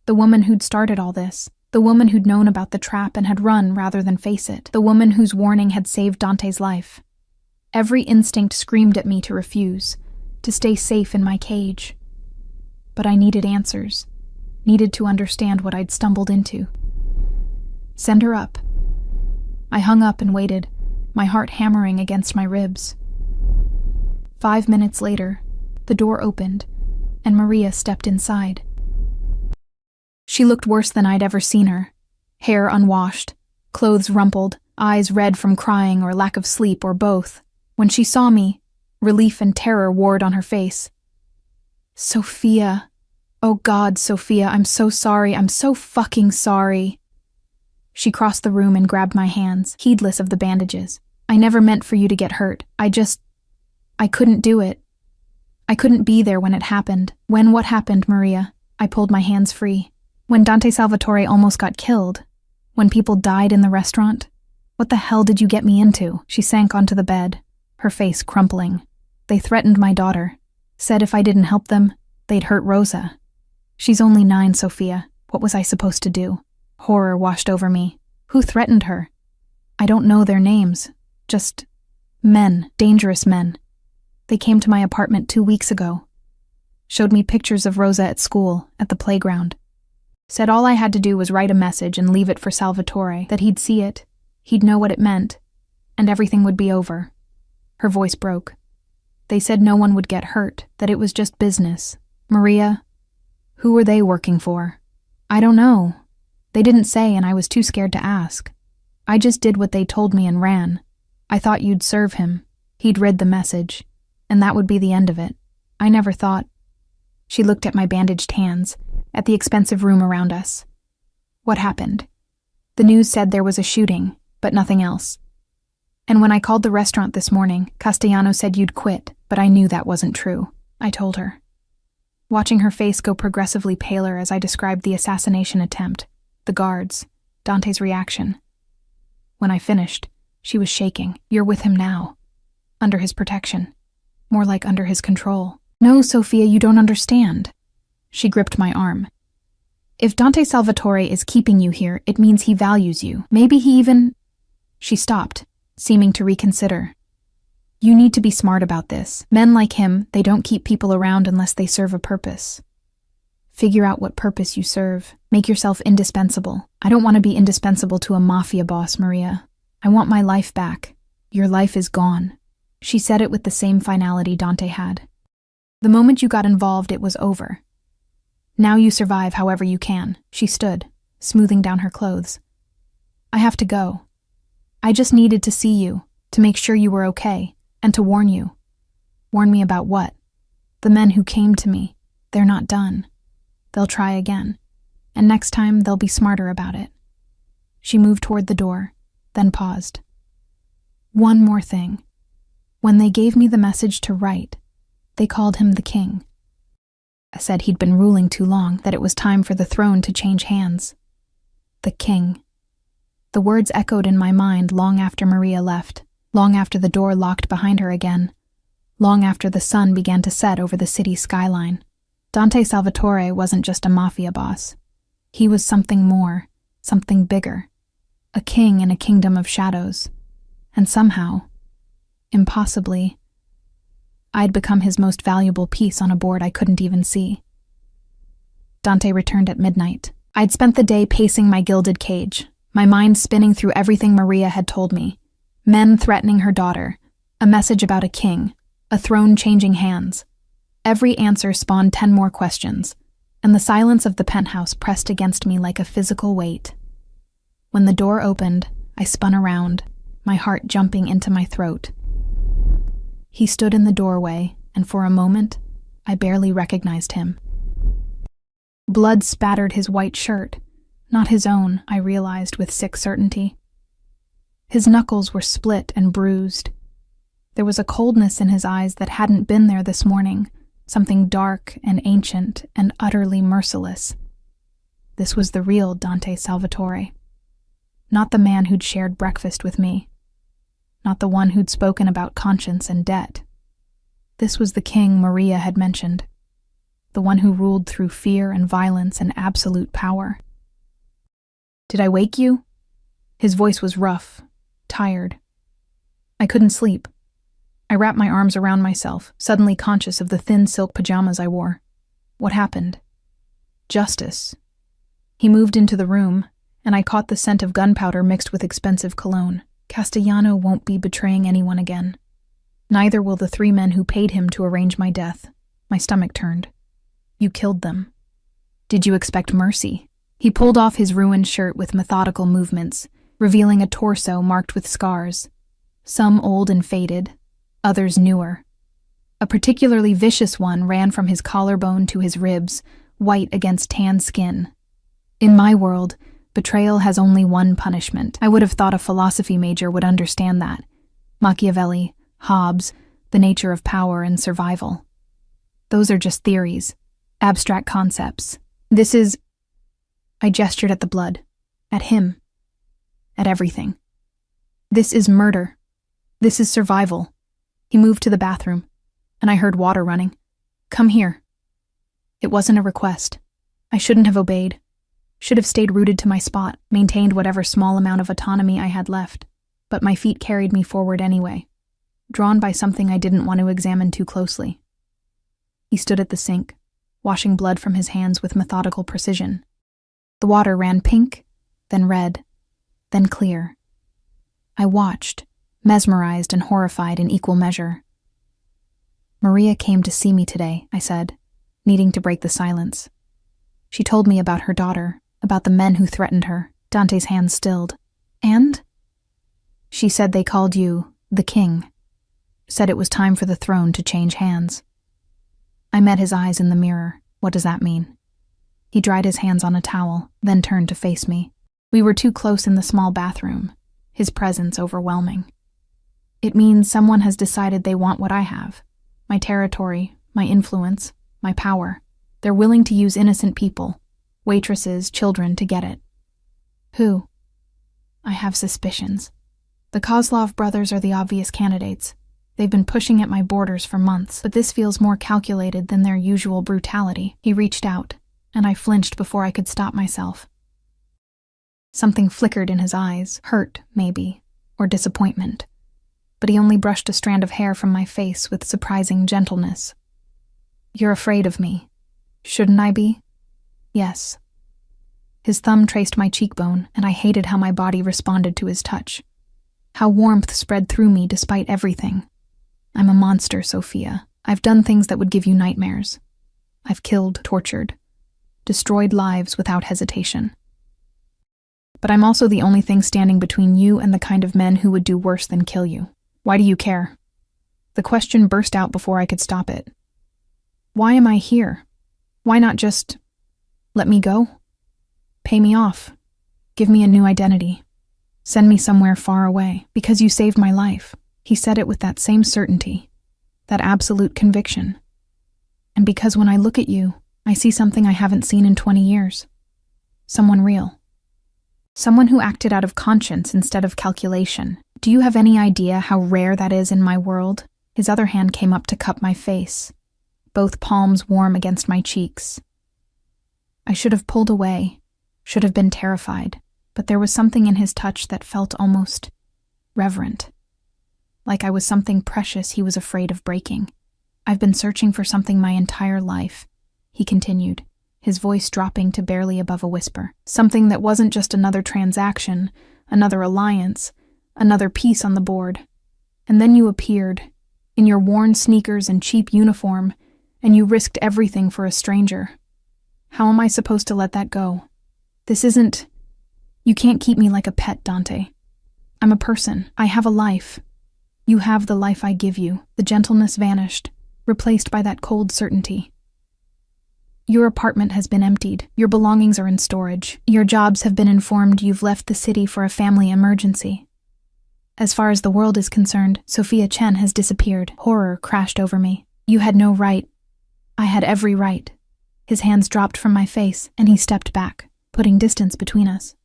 The woman who'd started all this. The woman who'd known about the trap and had run rather than face it. The woman whose warning had saved Dante's life. Every instinct screamed at me to refuse, to stay safe in my cage. But I needed answers. Needed to understand what I'd stumbled into. Send her up. I hung up and waited, my heart hammering against my ribs. 5 minutes later, the door opened, and Maria stepped inside. She looked worse than I'd ever seen her. Hair unwashed, clothes rumpled, eyes red from crying or lack of sleep or both. When she saw me, relief and terror warred on her face. Sophia. Oh God, Sophia, I'm so sorry. I'm so fucking sorry. She crossed the room and grabbed my hands, heedless of the bandages. I never meant for you to get hurt. I couldn't do it. I couldn't be there when it happened. When what happened, Maria? I pulled my hands free. When Dante Salvatore almost got killed. When people died in the restaurant. What the hell did you get me into? She sank onto the bed, her face crumpling. They threatened my daughter. Said if I didn't help them, they'd hurt Rosa. She's only 9, Sophia. What was I supposed to do? Horror washed over me. Who threatened her? I don't know their names. Just men, dangerous men. They came to my apartment 2 weeks ago. Showed me pictures of Rosa at school, at the playground. Said all I had to do was write a message and leave it for Salvatore, that he'd see it, he'd know what it meant, and everything would be over. Her voice broke. They said no one would get hurt, that it was just business. Maria, Who were they working for? I don't know. They didn't say, and I was too scared to ask. I just did what they told me and ran. I thought you'd serve him. He'd read the message, and that would be the end of it. I never thought. She looked at my bandaged hands, at the expensive room around us. What happened? The news said there was a shooting, but nothing else. And when I called the restaurant this morning, Castellano said you'd quit, but I knew that wasn't true. I told her. Watching her face go progressively paler as I described the assassination attempt, the guards, Dante's reaction. When I finished, she was shaking. You're with him now. Under his protection. More like under his control. No, Sophia, you don't understand. She gripped my arm. If Dante Salvatore is keeping you here, it means he values you. Maybe he even... She stopped, seeming to reconsider. You need to be smart about this. Men like him, they don't keep people around unless they serve a purpose. Figure out what purpose you serve. Make yourself indispensable. I don't want to be indispensable to a mafia boss, Maria. I want my life back. Your life is gone. She said it with the same finality Dante had. The moment you got involved, it was over. Now you survive however you can. She stood, smoothing down her clothes. I have to go. I just needed to see you, to make sure you were okay, and to warn you. Warn me about what? The men who came to me. They're not done. They'll try again, and next time they'll be smarter about it. She moved toward the door, then paused. One more thing. When they gave me the message to write, they called him the king. I said he'd been ruling too long, that it was time for the throne to change hands. The king. The words echoed in my mind long after Maria left, long after the door locked behind her again, long after the sun began to set over the city skyline. Dante Salvatore wasn't just a mafia boss. He was something more, something bigger. A king in a kingdom of shadows. And somehow, impossibly, I'd become his most valuable piece on a board I couldn't even see. Dante returned at midnight. I'd spent the day pacing my gilded cage, my mind spinning through everything Maria had told me. Men threatening her daughter, a message about a king, a throne changing hands. Every answer spawned 10 more questions, and the silence of the penthouse pressed against me like a physical weight. When the door opened, I spun around, my heart jumping into my throat. He stood in the doorway, and for a moment, I barely recognized him. Blood spattered his white shirt, not his own, I realized with sick certainty. His knuckles were split and bruised. There was a coldness in his eyes that hadn't been there this morning, something dark and ancient and utterly merciless. This was the real Dante Salvatore. Not the man who'd shared breakfast with me. Not the one who'd spoken about conscience and debt. This was the king Maria had mentioned. The one who ruled through fear and violence and absolute power. Did I wake you? His voice was rough, tired. I couldn't sleep. I wrapped my arms around myself, suddenly conscious of the thin silk pajamas I wore. What happened? Justice. He moved into the room, and I caught the scent of gunpowder mixed with expensive cologne. Castellano won't be betraying anyone again. Neither will the 3 men who paid him to arrange my death. My stomach turned. You killed them. Did you expect mercy? He pulled off his ruined shirt with methodical movements, revealing a torso marked with scars. Some old and faded, others newer. A particularly vicious one ran from his collarbone to his ribs, white against tan skin. In my world, betrayal has only one punishment. I would have thought a philosophy major would understand that. Machiavelli, Hobbes, the nature of power and survival. Those are just theories, abstract concepts. This is... I gestured at the blood, at him, at everything. This is murder. This is survival. He moved to the bathroom, and I heard water running. Come here. It wasn't a request. I shouldn't have obeyed. Should have stayed rooted to my spot, maintained whatever small amount of autonomy I had left. But my feet carried me forward anyway, drawn by something I didn't want to examine too closely. He stood at the sink, washing blood from his hands with methodical precision. The water ran pink, then red, then clear. I watched, mesmerized and horrified in equal measure. Maria came to see me today, I said, needing to break the silence. She told me about her daughter, about the men who threatened her. Dante's hand stilled. And? She said they called you the king. Said it was time for the throne to change hands. I met his eyes in the mirror. What does that mean? He dried his hands on a towel, then turned to face me. We were too close in the small bathroom, his presence overwhelming. It means someone has decided they want what I have. My territory, my influence, my power. They're willing to use innocent people, waitresses, children, to get it. Who? I have suspicions. The Kozlov brothers are the obvious candidates. They've been pushing at my borders for months, but this feels more calculated than their usual brutality. He reached out, and I flinched before I could stop myself. Something flickered in his eyes, hurt, maybe, or disappointment. But he only brushed a strand of hair from my face with surprising gentleness. You're afraid of me. Shouldn't I be? Yes. His thumb traced my cheekbone, and I hated how my body responded to his touch. How warmth spread through me despite everything. I'm a monster, Sophia. I've done things that would give you nightmares. I've killed, tortured, destroyed lives without hesitation. But I'm also the only thing standing between you and the kind of men who would do worse than kill you. Why do you care? The question burst out before I could stop it. Why am I here? Why not just let me go? Pay me off. Give me a new identity. Send me somewhere far away, because you saved my life. He said it with that same certainty, that absolute conviction. And because when I look at you, I see something I haven't seen in 20 years. Someone real. Someone who acted out of conscience instead of calculation. Do you have any idea how rare that is in my world? His other hand came up to cup my face, both palms warm against my cheeks. I should have pulled away, should have been terrified, but there was something in his touch that felt almost reverent. Like I was something precious he was afraid of breaking. I've been searching for something my entire life, he continued, his voice dropping to barely above a whisper. Something that wasn't just another transaction, another alliance, another piece on the board. And then you appeared, in your worn sneakers and cheap uniform, and you risked everything for a stranger. How am I supposed to let that go? This isn't... You can't keep me like a pet, Dante. I'm a person. I have a life. You have the life I give you. The gentleness vanished, replaced by that cold certainty. Your apartment has been emptied. Your belongings are in storage. Your jobs have been informed you've left the city for a family emergency. As far as the world is concerned, Sophia Chen has disappeared. Horror crashed over me. You had no right. I had every right. His hands dropped from my face, and he stepped back, putting distance between us.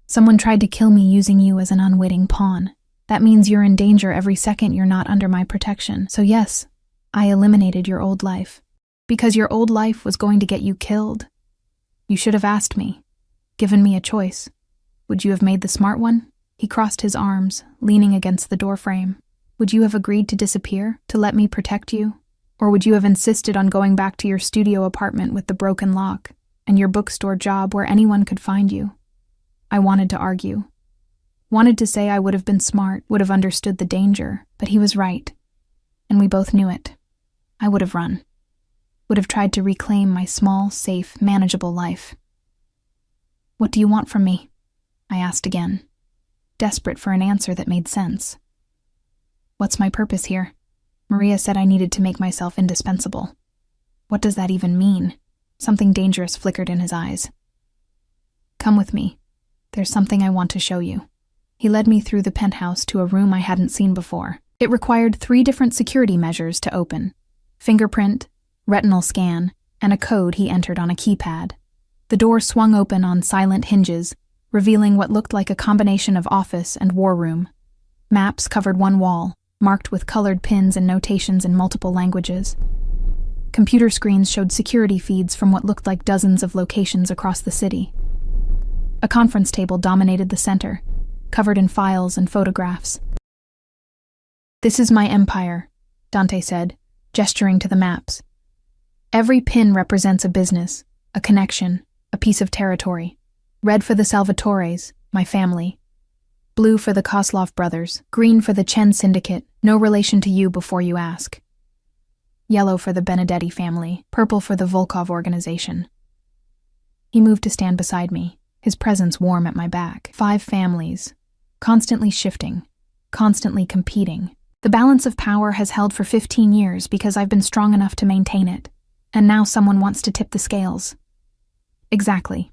Someone tried to kill me using you as an unwitting pawn. That means you're in danger every second you're not under my protection. So yes, I eliminated your old life. Because your old life was going to get you killed. You should have asked me, given me a choice. Would you have made the smart one? He crossed his arms, leaning against the doorframe. Would you have agreed to disappear, to let me protect you? Or would you have insisted on going back to your studio apartment with the broken lock and your bookstore job where anyone could find you? I wanted to argue. Wanted to say I would have been smart, would have understood the danger, but he was right. And we both knew it. I would have run. Would have tried to reclaim my small, safe, manageable life. What do you want from me? I asked again, desperate for an answer that made sense. What's my purpose here? Maria said I needed to make myself indispensable. What does that even mean? Something dangerous flickered in his eyes. Come with me. There's something I want to show you. He led me through the penthouse to a room I hadn't seen before. It required 3 different security measures to open: fingerprint, retinal scan, and a code he entered on a keypad. The door swung open on silent hinges, revealing what looked like a combination of office and war room. Maps covered one wall, marked with colored pins and notations in multiple languages. Computer screens showed security feeds from what looked like dozens of locations across the city. A conference table dominated the center, covered in files and photographs. This is my empire, Dante said, gesturing to the maps. Every pin represents a business, a connection, a piece of territory. Red for the Salvatores, my family. Blue for the Kozlov brothers. Green for the Chen syndicate, no relation to you before you ask. Yellow for the Benedetti family. Purple for the Volkov organization. He moved to stand beside me, his presence warm at my back. 5 families, constantly shifting, constantly competing. The balance of power has held for 15 years because I've been strong enough to maintain it, and now someone wants to tip the scales. Exactly.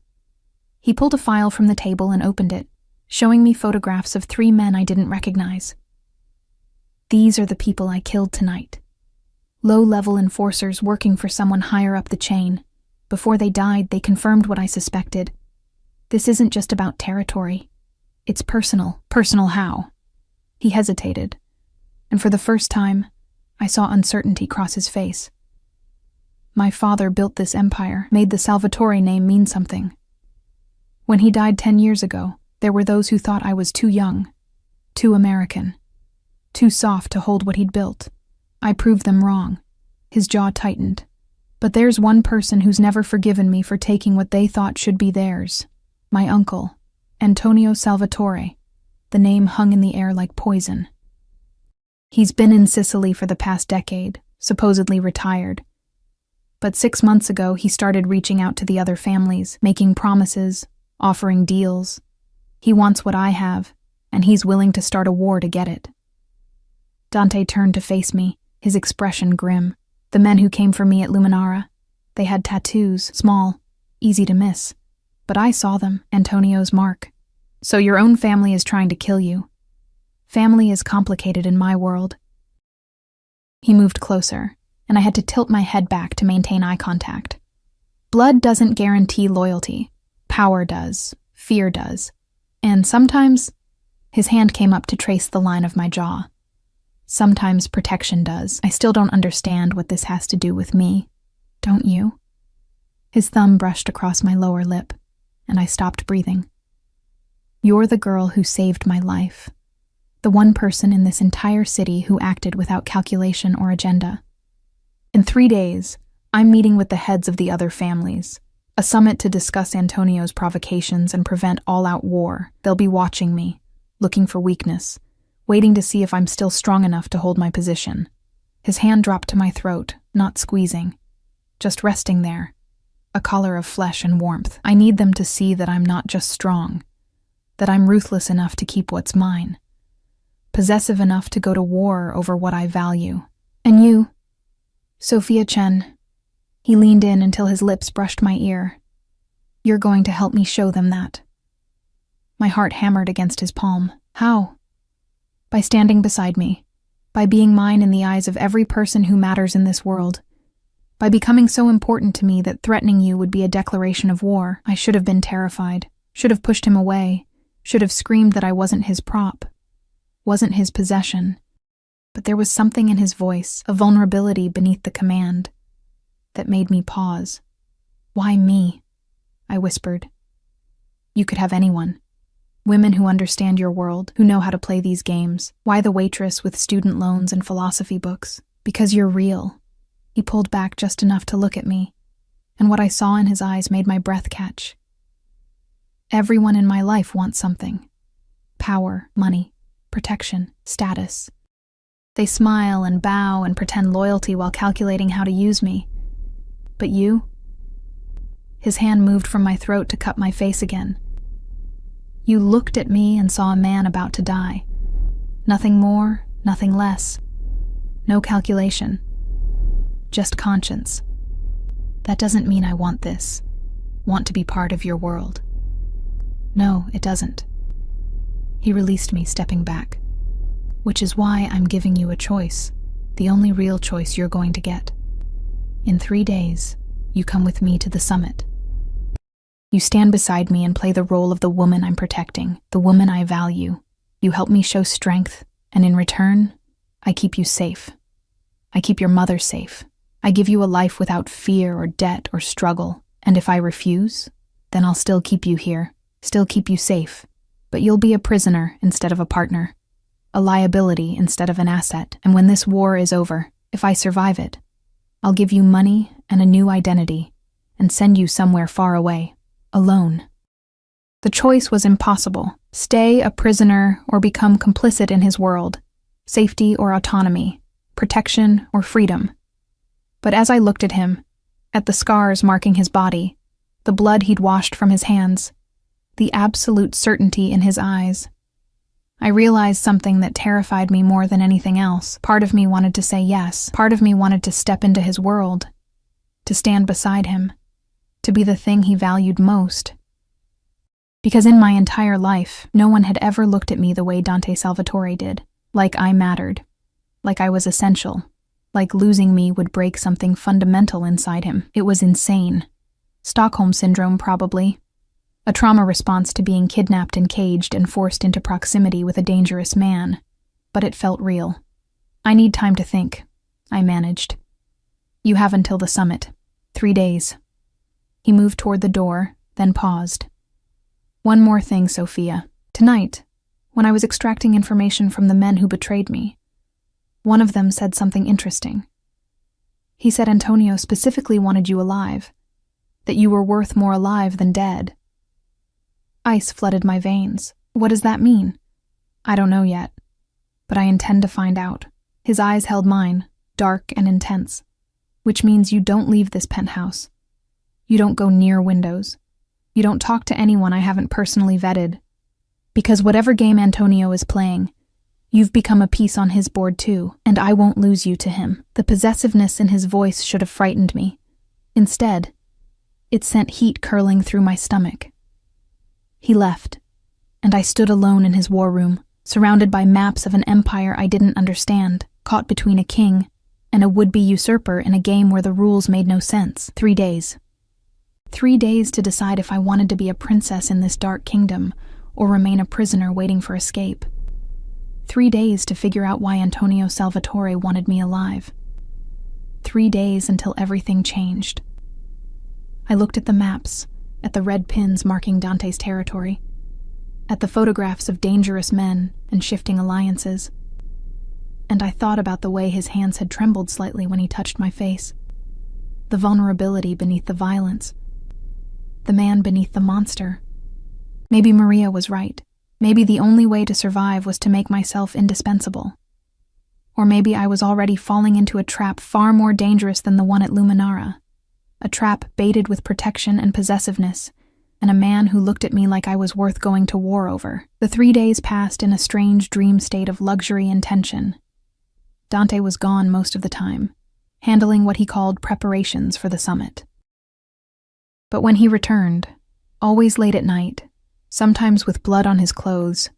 He pulled a file from the table and opened it, showing me photographs of 3 men I didn't recognize. These are the people I killed tonight. Low-level enforcers working for someone higher up the chain. Before they died, they confirmed what I suspected. This isn't just about territory. It's personal. Personal how? He hesitated, and for the first time, I saw uncertainty cross his face. My father built this empire, made the Salvatore name mean something. When he died 10 years ago, there were those who thought I was too young, too American, too soft to hold what he'd built. I proved them wrong. His jaw tightened. But there's one person who's never forgiven me for taking what they thought should be theirs. My uncle, Antonio Salvatore. The name hung in the air like poison. He's been in Sicily for the past decade, supposedly retired. But 6 months ago, he started reaching out to the other families, making promises, offering deals. He wants what I have, and he's willing to start a war to get it. Dante turned to face me, his expression grim. The men who came for me at Luminara, they had tattoos, small, easy to miss. But I saw them, Antonio's mark. So your own family is trying to kill you. Family is complicated in my world. He moved closer, and I had to tilt my head back to maintain eye contact. Blood doesn't guarantee loyalty. Power does. Fear does. And sometimes, his hand came up to trace the line of my jaw. Sometimes protection does. I still don't understand what this has to do with me. Don't you? His thumb brushed across my lower lip, and I stopped breathing. You're the girl who saved my life. The one person in this entire city who acted without calculation or agenda. In 3 days, I'm meeting with the heads of the other families. A summit to discuss Antonio's provocations and prevent all-out war. They'll be watching me, looking for weakness, waiting to see if I'm still strong enough to hold my position. His hand dropped to my throat, not squeezing, just resting there, a collar of flesh and warmth. I need them to see that I'm not just strong, that I'm ruthless enough to keep what's mine, possessive enough to go to war over what I value. And you, Sophia Chen. He leaned in until his lips brushed my ear. You're going to help me show them that. My heart hammered against his palm. How? By standing beside me, by being mine in the eyes of every person who matters in this world, by becoming so important to me that threatening you would be a declaration of war. I should have been terrified, should have pushed him away, should have screamed that I wasn't his prop, wasn't his possession. But there was something in his voice, a vulnerability beneath the command, that made me pause. Why me? I whispered. You could have anyone. Women who understand your world, who know how to play these games. Why the waitress with student loans and philosophy books? Because you're real. He pulled back just enough to look at me, and what I saw in his eyes made my breath catch. Everyone in my life wants something. Power, money, protection, status. They smile and bow and pretend loyalty while calculating how to use me. But you? His hand moved from my throat to cup my face again. You looked at me and saw a man about to die. Nothing more, nothing less. No calculation. Just conscience. That doesn't mean I want this. Want to be part of your world. No, it doesn't. He released me, stepping back. Which is why I'm giving you a choice. The only real choice you're going to get. In 3 days, you come with me to the summit. You stand beside me and play the role of the woman I'm protecting, the woman I value. You help me show strength, and in return, I keep you safe. I keep your mother safe. I give you a life without fear or debt or struggle, and if I refuse, then I'll still keep you here, still keep you safe. But you'll be a prisoner instead of a partner, a liability instead of an asset, and when this war is over, if I survive it, I'll give you money and a new identity, and send you somewhere far away. Alone. The choice was impossible. Stay a prisoner or become complicit in his world. Safety or autonomy. Protection or freedom. But as I looked at him, at the scars marking his body, the blood he'd washed from his hands, the absolute certainty in his eyes. I realized something that terrified me more than anything else. Part of me wanted to say yes. Part of me wanted to step into his world, to stand beside him, to be the thing he valued most. Because in my entire life, no one had ever looked at me the way Dante Salvatore did, like I mattered, like I was essential, like losing me would break something fundamental inside him. It was insane. Stockholm Syndrome, probably. A trauma response to being kidnapped and caged and forced into proximity with a dangerous man. But it felt real. I need time to think, I managed. You have until the summit. 3 days. He moved toward the door, then paused. One more thing, Sophia. Tonight, when I was extracting information from the men who betrayed me, one of them said something interesting. He said Antonio specifically wanted you alive, that you were worth more alive than dead. Ice flooded my veins. What does that mean? I don't know yet, but I intend to find out. His eyes held mine, dark and intense, which means you don't leave this penthouse. You don't go near windows. You don't talk to anyone I haven't personally vetted. Because whatever game Antonio is playing, you've become a piece on his board too, and I won't lose you to him. The possessiveness in his voice should have frightened me. Instead, it sent heat curling through my stomach. He left, and I stood alone in his war room, surrounded by maps of an empire I didn't understand, caught between a king and a would-be usurper in a game where the rules made no sense. 3 days. 3 days to decide if I wanted to be a princess in this dark kingdom or remain a prisoner waiting for escape. 3 days to figure out why Antonio Salvatore wanted me alive. 3 days until everything changed. I looked at the maps, at the red pins marking Dante's territory, at the photographs of dangerous men and shifting alliances, and I thought about the way his hands had trembled slightly when he touched my face, the vulnerability beneath the violence, the man beneath the monster. Maybe Maria was right. Maybe the only way to survive was to make myself indispensable. Or maybe I was already falling into a trap far more dangerous than the one at Luminara. A trap baited with protection and possessiveness, and a man who looked at me like I was worth going to war over. The 3 days passed in a strange dream state of luxury and tension. Dante was gone most of the time, handling what he called preparations for the summit. But when he returned, always late at night, sometimes with blood on his clothes,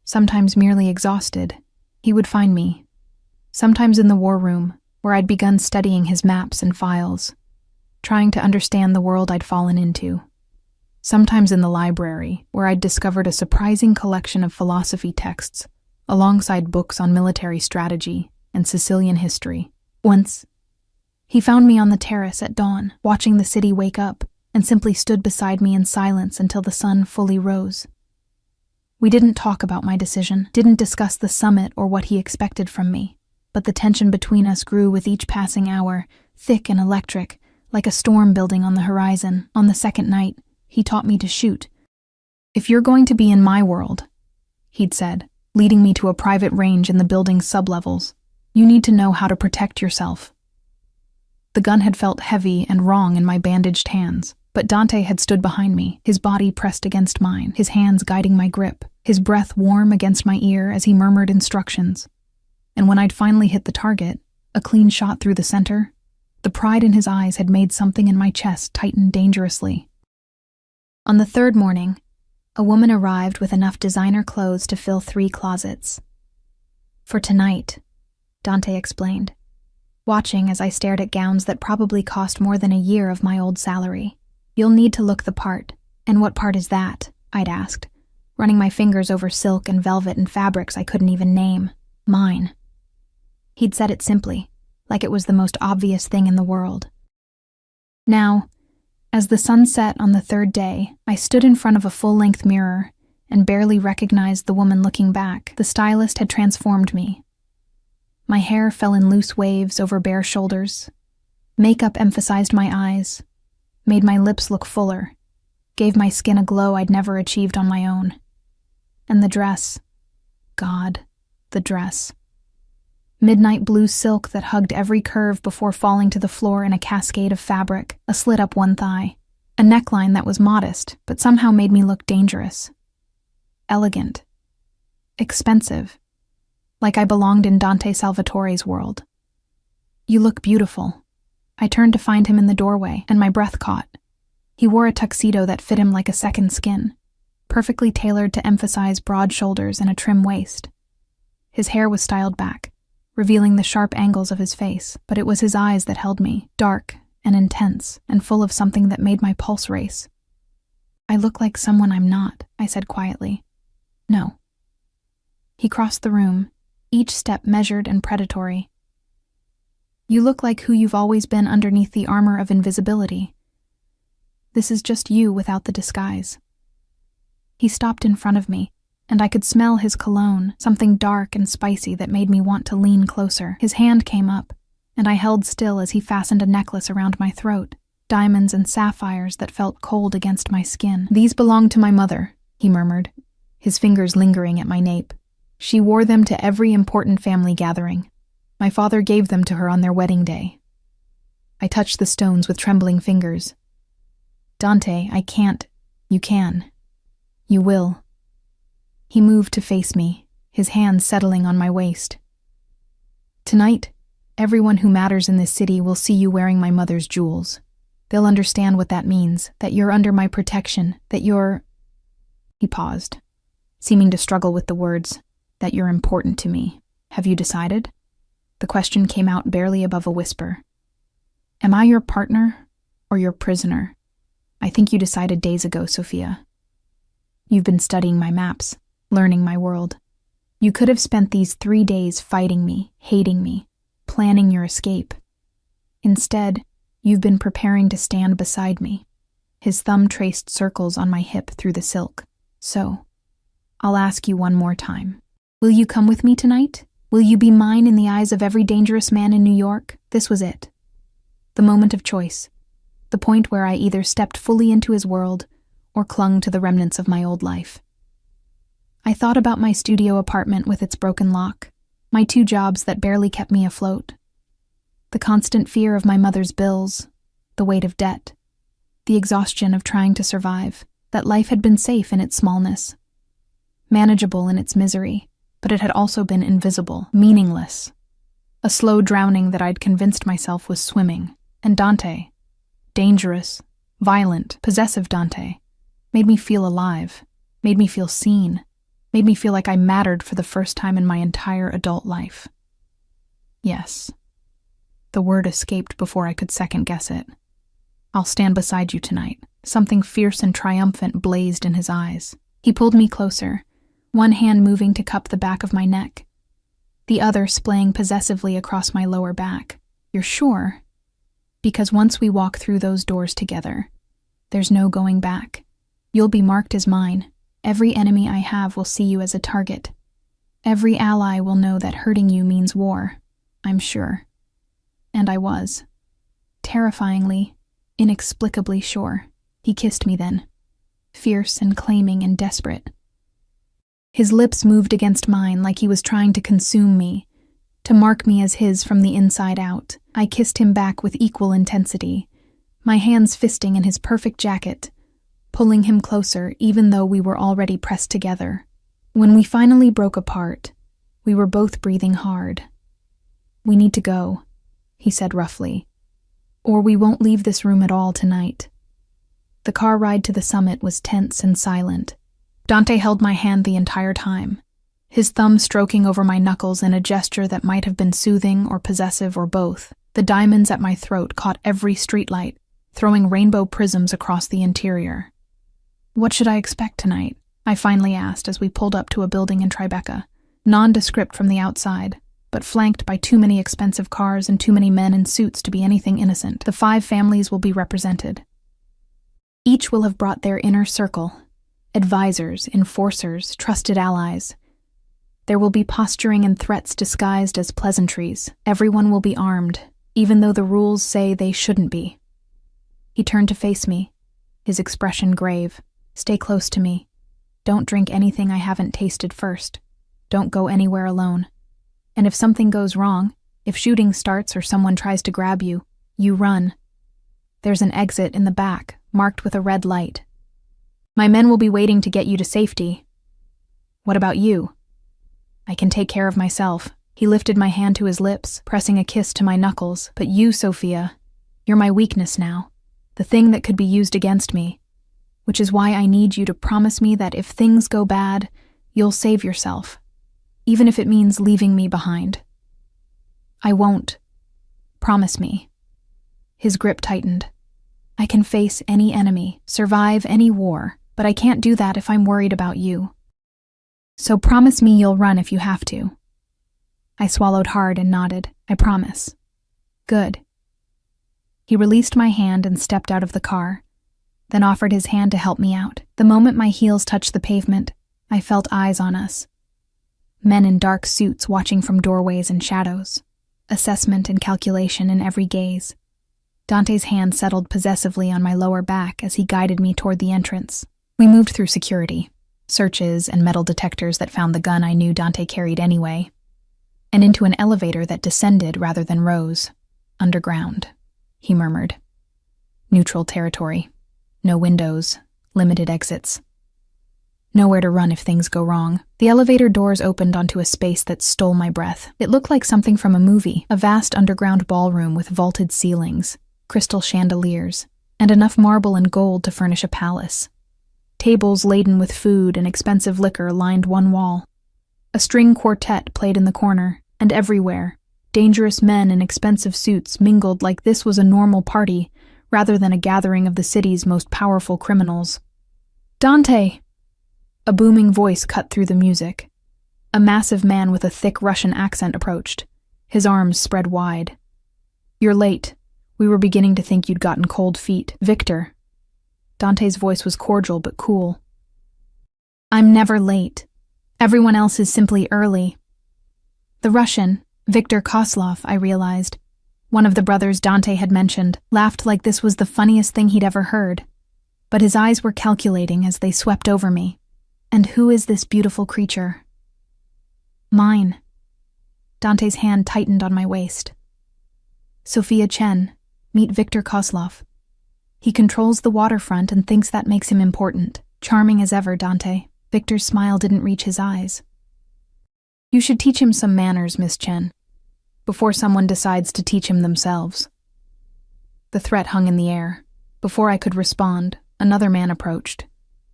sometimes merely exhausted, he would find me, sometimes in the war room, where I'd begun studying his maps and files, trying to understand the world I'd fallen into. Sometimes in the library, where I'd discovered a surprising collection of philosophy texts, alongside books on military strategy and Sicilian history. Once, he found me on the terrace at dawn, watching the city wake up, and simply stood beside me in silence until the sun fully rose. We didn't talk about my decision, didn't discuss the summit or what he expected from me, but the tension between us grew with each passing hour, thick and electric, like a storm building on the horizon. On the second night, he taught me to shoot. If you're going to be in my world, he'd said, leading me to a private range in the building's sublevels, you need to know how to protect yourself. The gun had felt heavy and wrong in my bandaged hands, but Dante had stood behind me, his body pressed against mine, his hands guiding my grip, his breath warm against my ear as he murmured instructions. And when I'd finally hit the target, a clean shot through the center, the pride in his eyes had made something in my chest tighten dangerously. On the third morning, a woman arrived with enough designer clothes to fill 3 closets. For tonight, Dante explained, watching as I stared at gowns that probably cost more than a year of my old salary. You'll need to look the part. And what part is that? I'd asked, running my fingers over silk and velvet and fabrics I couldn't even name. Mine. He'd said it simply, like it was the most obvious thing in the world. Now, as the sun set on the third day, I stood in front of a full-length mirror and barely recognized the woman looking back. The stylist had transformed me. My hair fell in loose waves over bare shoulders. Makeup emphasized my eyes, made my lips look fuller, gave my skin a glow I'd never achieved on my own. And the dress. God, the dress. Midnight blue silk that hugged every curve before falling to the floor in a cascade of fabric, a slit up one thigh, A neckline that was modest, but somehow made me look dangerous. Elegant. Expensive. Like I belonged in Dante Salvatore's world. "You look beautiful." I turned to find him in the doorway, and my breath caught. He wore a tuxedo that fit him like a second skin, perfectly tailored to emphasize broad shoulders and a trim waist. His hair was styled back, revealing the sharp angles of his face, but it was his eyes that held me, dark and intense and full of something that made my pulse race. "I look like someone I'm not," I said quietly. "No." He crossed the room, each step measured and predatory. "You look like who you've always been underneath the armor of invisibility. This is just you without the disguise." He stopped in front of me, and I could smell his cologne, something dark and spicy that made me want to lean closer. His hand came up, and I held still as he fastened a necklace around my throat, diamonds and sapphires that felt cold against my skin. "These belong to my mother," he murmured, his fingers lingering at my nape. "She wore them to every important family gathering. My father gave them to her on their wedding day." I touched the stones with trembling fingers. "Dante, I can't." "You can. You will." He moved to face me, his hands settling on my waist. "Tonight, everyone who matters in this city will see you wearing my mother's jewels. They'll understand what that means, that you're under my protection, that you're—" He paused, seeming to struggle with the words, "that you're important to me. Have you decided?" The question came out barely above a whisper. "Am I your partner or your prisoner? I think you decided days ago, Sophia. You've been studying my maps, learning my world. You could have spent these 3 days fighting me, hating me, planning your escape. Instead, you've been preparing to stand beside me." His thumb traced circles on my hip through the silk. "So, I'll ask you one more time. Will you come with me tonight? Will you be mine in the eyes of every dangerous man in New York?" This was it. The moment of choice. The point where I either stepped fully into his world or clung to the remnants of my old life. I thought about my studio apartment with its broken lock, my 2 jobs that barely kept me afloat, the constant fear of my mother's bills, the weight of debt, the exhaustion of trying to survive, that life had been safe in its smallness, manageable in its misery, but it had also been invisible, meaningless. A slow drowning that I'd convinced myself was swimming. And Dante, dangerous, violent, possessive Dante, made me feel alive, made me feel seen, made me feel like I mattered for the first time in my entire adult life. "Yes." The word escaped before I could second-guess it. "I'll stand beside you tonight." Something fierce and triumphant blazed in his eyes. He pulled me closer, one hand moving to cup the back of my neck, the other splaying possessively across my lower back. "You're sure? Because once we walk through those doors together, there's no going back. You'll be marked as mine. Every enemy I have will see you as a target. Every ally will know that hurting you means war, I'm sure." And I was. Terrifyingly, inexplicably sure. He kissed me then, fierce and claiming and desperate. His lips moved against mine like he was trying to consume me, to mark me as his from the inside out. I kissed him back with equal intensity, my hands fisting in his perfect jacket, pulling him closer even though we were already pressed together. When we finally broke apart, we were both breathing hard. "We need to go," he said roughly, "or we won't leave this room at all tonight." The car ride to the summit was tense and silent. Dante held my hand the entire time, his thumb stroking over my knuckles in a gesture that might have been soothing or possessive or both. The diamonds at my throat caught every streetlight, throwing rainbow prisms across the interior. "What should I expect tonight?" I finally asked as we pulled up to a building in Tribeca, nondescript from the outside, but flanked by too many expensive cars and too many men in suits to be anything innocent. The 5 families will be represented. Each will have brought their inner circle, advisors, enforcers, trusted allies. There will be posturing and threats disguised as pleasantries. Everyone will be armed, even though the rules say they shouldn't be. He turned to face me, his expression grave. "Stay close to me. Don't drink anything I haven't tasted first. Don't go anywhere alone. And if something goes wrong, if shooting starts or someone tries to grab you, you run. There's an exit in the back, marked with a red light. My men will be waiting to get you to safety. What about you? I can take care of myself. He lifted my hand to his lips, pressing a kiss to my knuckles. But you, Sophia, you're my weakness now, the thing that could be used against me, which is why I need you to promise me that if things go bad, you'll save yourself, even if it means leaving me behind. I won't. Promise me. His grip tightened. I can face any enemy, survive any war, but I can't do that if I'm worried about you. So promise me you'll run if you have to. I swallowed hard and nodded. I promise. Good. He released my hand and stepped out of the car, then offered his hand to help me out. The moment my heels touched the pavement, I felt eyes on us. Men in dark suits watching from doorways and shadows. Assessment and calculation in every gaze. Dante's hand settled possessively on my lower back as he guided me toward the entrance. We moved through security, searches and metal detectors that found the gun I knew Dante carried anyway, and into an elevator that descended rather than rose. Underground, he murmured. Neutral territory. No windows, limited exits. Nowhere to run if things go wrong. The elevator doors opened onto a space that stole my breath. It looked like something from a movie, a vast underground ballroom with vaulted ceilings, crystal chandeliers, and enough marble and gold to furnish a palace. Tables laden with food and expensive liquor lined one wall. A string quartet played in the corner, and everywhere, dangerous men in expensive suits mingled like this was a normal party rather than a gathering of the city's most powerful criminals. Dante! A booming voice cut through the music. A massive man with a thick Russian accent approached, his arms spread wide. You're late. We were beginning to think you'd gotten cold feet. Victor. Dante's voice was cordial but cool. I'm never late. Everyone else is simply early. The Russian, Viktor Koslov, I realized, one of the brothers Dante had mentioned, laughed like this was the funniest thing he'd ever heard. But his eyes were calculating as they swept over me. And who is this beautiful creature? Mine. Dante's hand tightened on my waist. Sophia Chen, meet Viktor Koslov. He controls the waterfront and thinks that makes him important. Charming as ever, Dante. Victor's smile didn't reach his eyes. You should teach him some manners, Miss Chen, before someone decides to teach him themselves. The threat hung in the air. Before I could respond, another man approached.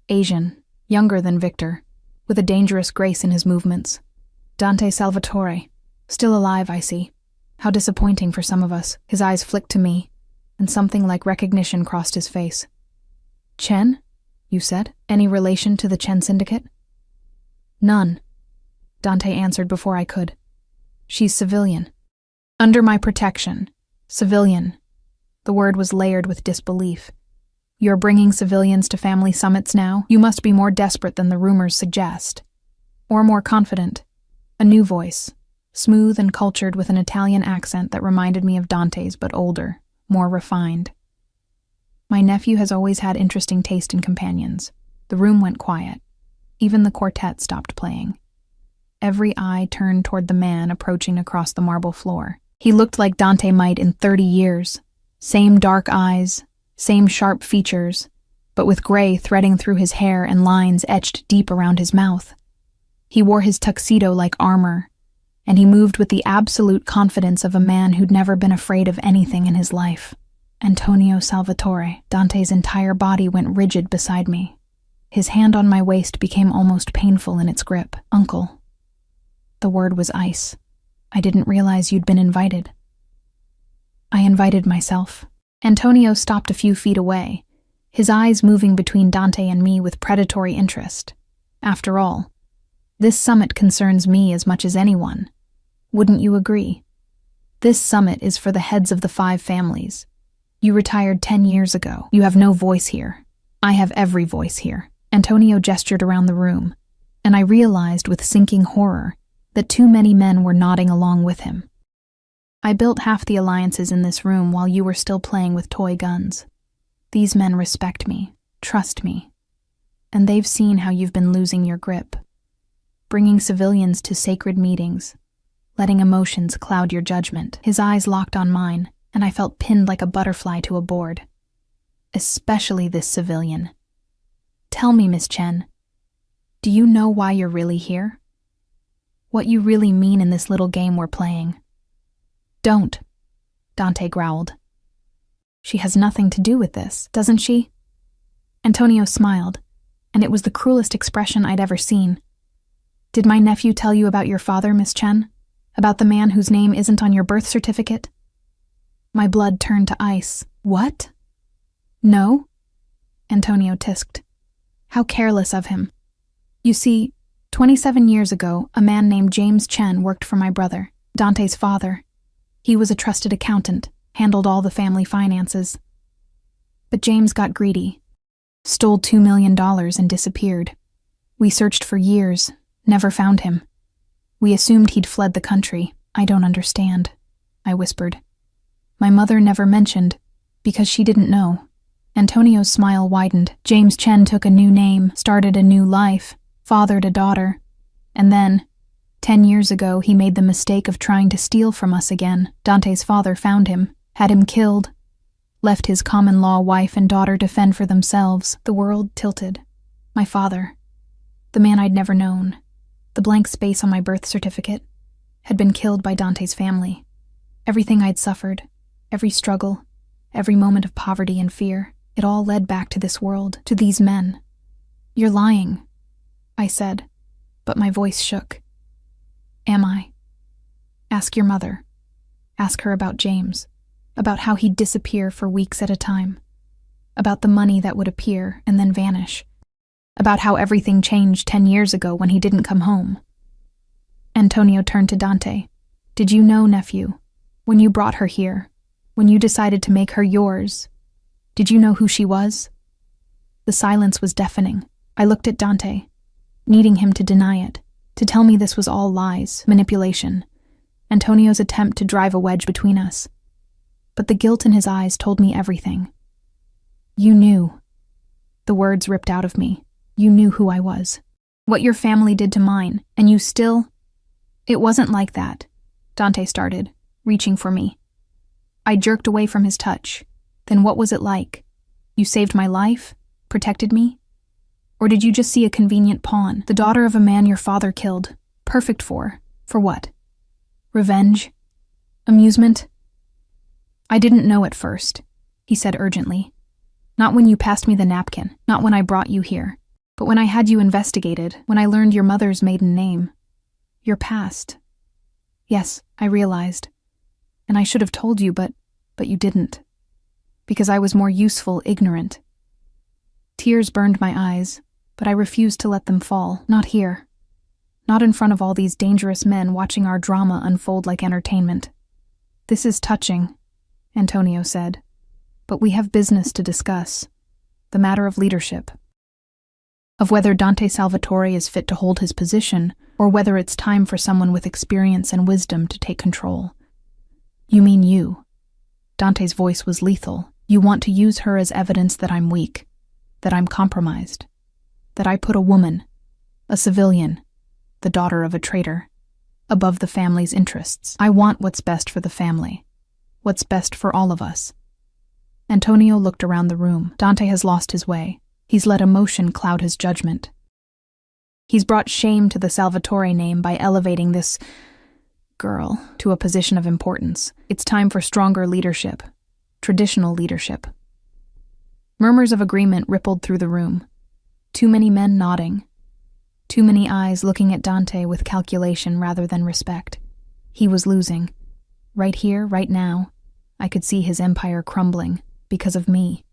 Asian, younger than Victor, with a dangerous grace in his movements. Dante Salvatore. Still alive, I see. How disappointing for some of us. His eyes flicked to me, and something like recognition crossed his face. Chen, you said? Any relation to the Chen Syndicate? None, Dante answered before I could. She's civilian. Under my protection. Civilian. The word was layered with disbelief. You're bringing civilians to family summits now? You must be more desperate than the rumors suggest. Or more confident. A new voice, smooth and cultured with an Italian accent that reminded me of Dante's but older, more refined. My nephew has always had interesting taste in companions. The room went quiet. Even the quartet stopped playing. Every eye turned toward the man approaching across the marble floor. He looked like Dante might in 30 years. Same dark eyes, same sharp features, but with gray threading through his hair and lines etched deep around his mouth. He wore his tuxedo like armor, and he moved with the absolute confidence of a man who'd never been afraid of anything in his life. Antonio Salvatore. Dante's entire body went rigid beside me. His hand on my waist became almost painful in its grip. Uncle. The word was ice. I didn't realize you'd been invited. I invited myself. Antonio stopped a few feet away, his eyes moving between Dante and me with predatory interest. After all, this summit concerns me as much as anyone. Wouldn't you agree? This summit is for the heads of the 5 families. You retired 10 years ago. You have no voice here. I have every voice here. Antonio gestured around the room, and I realized with sinking horror that too many men were nodding along with him. I built half the alliances in this room while you were still playing with toy guns. These men respect me, trust me, and they've seen how you've been losing your grip, bringing civilians to sacred meetings, letting emotions cloud your judgment. His eyes locked on mine, and I felt pinned like a butterfly to a board. especially this civilian. Tell me, Miss Chen, do you know why you're really here? What you really mean in this little game we're playing? Don't, Dante growled. She has nothing to do with this, doesn't she? Antonio smiled, and it was the cruelest expression I'd ever seen. Did my nephew tell you about your father, Miss Chen? About the man whose name isn't on your birth certificate? My blood turned to ice. What? No? Antonio tisked. How careless of him. You see, 27 years ago, a man named James Chen worked for my brother, Dante's father. He was a trusted accountant, handled all the family finances. But James got greedy, stole $2 million and disappeared. We searched for years, never found him. We assumed he'd fled the country. I don't understand, I whispered. My mother never mentioned, because she didn't know. Antonio's smile widened. James Chen took a new name, started a new life, fathered a daughter. And then, 10 years ago, he made the mistake of trying to steal from us again. Dante's father found him, had him killed, left his common-law wife and daughter to fend for themselves. The world tilted. My father, the man I'd never known, the blank space on my birth certificate, had been killed by Dante's family. Everything I'd suffered, every struggle, every moment of poverty and fear, it all led back to this world, to these men. You're lying, I said, but my voice shook. Am I? Ask your mother. Ask her about James, about how he'd disappear for weeks at a time, about the money that would appear and then vanish, about how everything changed 10 years ago when he didn't come home. Antonio turned to Dante. Did you know, nephew, when you brought her here, when you decided to make her yours, did you know who she was? The silence was deafening. I looked at Dante, needing him to deny it, to tell me this was all lies, manipulation, Antonio's attempt to drive a wedge between us. But the guilt in his eyes told me everything. You knew. The words ripped out of me. You knew who I was. What your family did to mine, and you still... It wasn't like that, Dante started, reaching for me. I jerked away from his touch. Then what was it like? You saved my life? Protected me? Or did you just see a convenient pawn, the daughter of a man your father killed? Perfect for what? Revenge? Amusement? I didn't know at first, he said urgently. Not when you passed me the napkin, not when I brought you here, but when I had you investigated, when I learned your mother's maiden name. Your past. Yes, I realized. And I should have told you, but you didn't. Because I was more useful, ignorant. Tears burned my eyes, but I refused to let them fall. Not here. Not in front of all these dangerous men watching our drama unfold like entertainment. This is touching, Antonio said, but we have business to discuss. The matter of leadership. Of whether Dante Salvatore is fit to hold his position, or whether it's time for someone with experience and wisdom to take control. You mean you. Dante's voice was lethal. You want to use her as evidence that I'm weak, that I'm compromised, that I put a woman, a civilian, the daughter of a traitor, above the family's interests. I want what's best for the family, what's best for all of us. Antonio looked around the room. Dante has lost his way. He's let emotion cloud his judgment. He's brought shame to the Salvatore name by elevating this girl to a position of importance. It's time for stronger leadership, traditional leadership. Murmurs of agreement rippled through the room. Too many men nodding. Too many eyes looking at Dante with calculation rather than respect. He was losing. Right here, right now, I could see his empire crumbling because of me,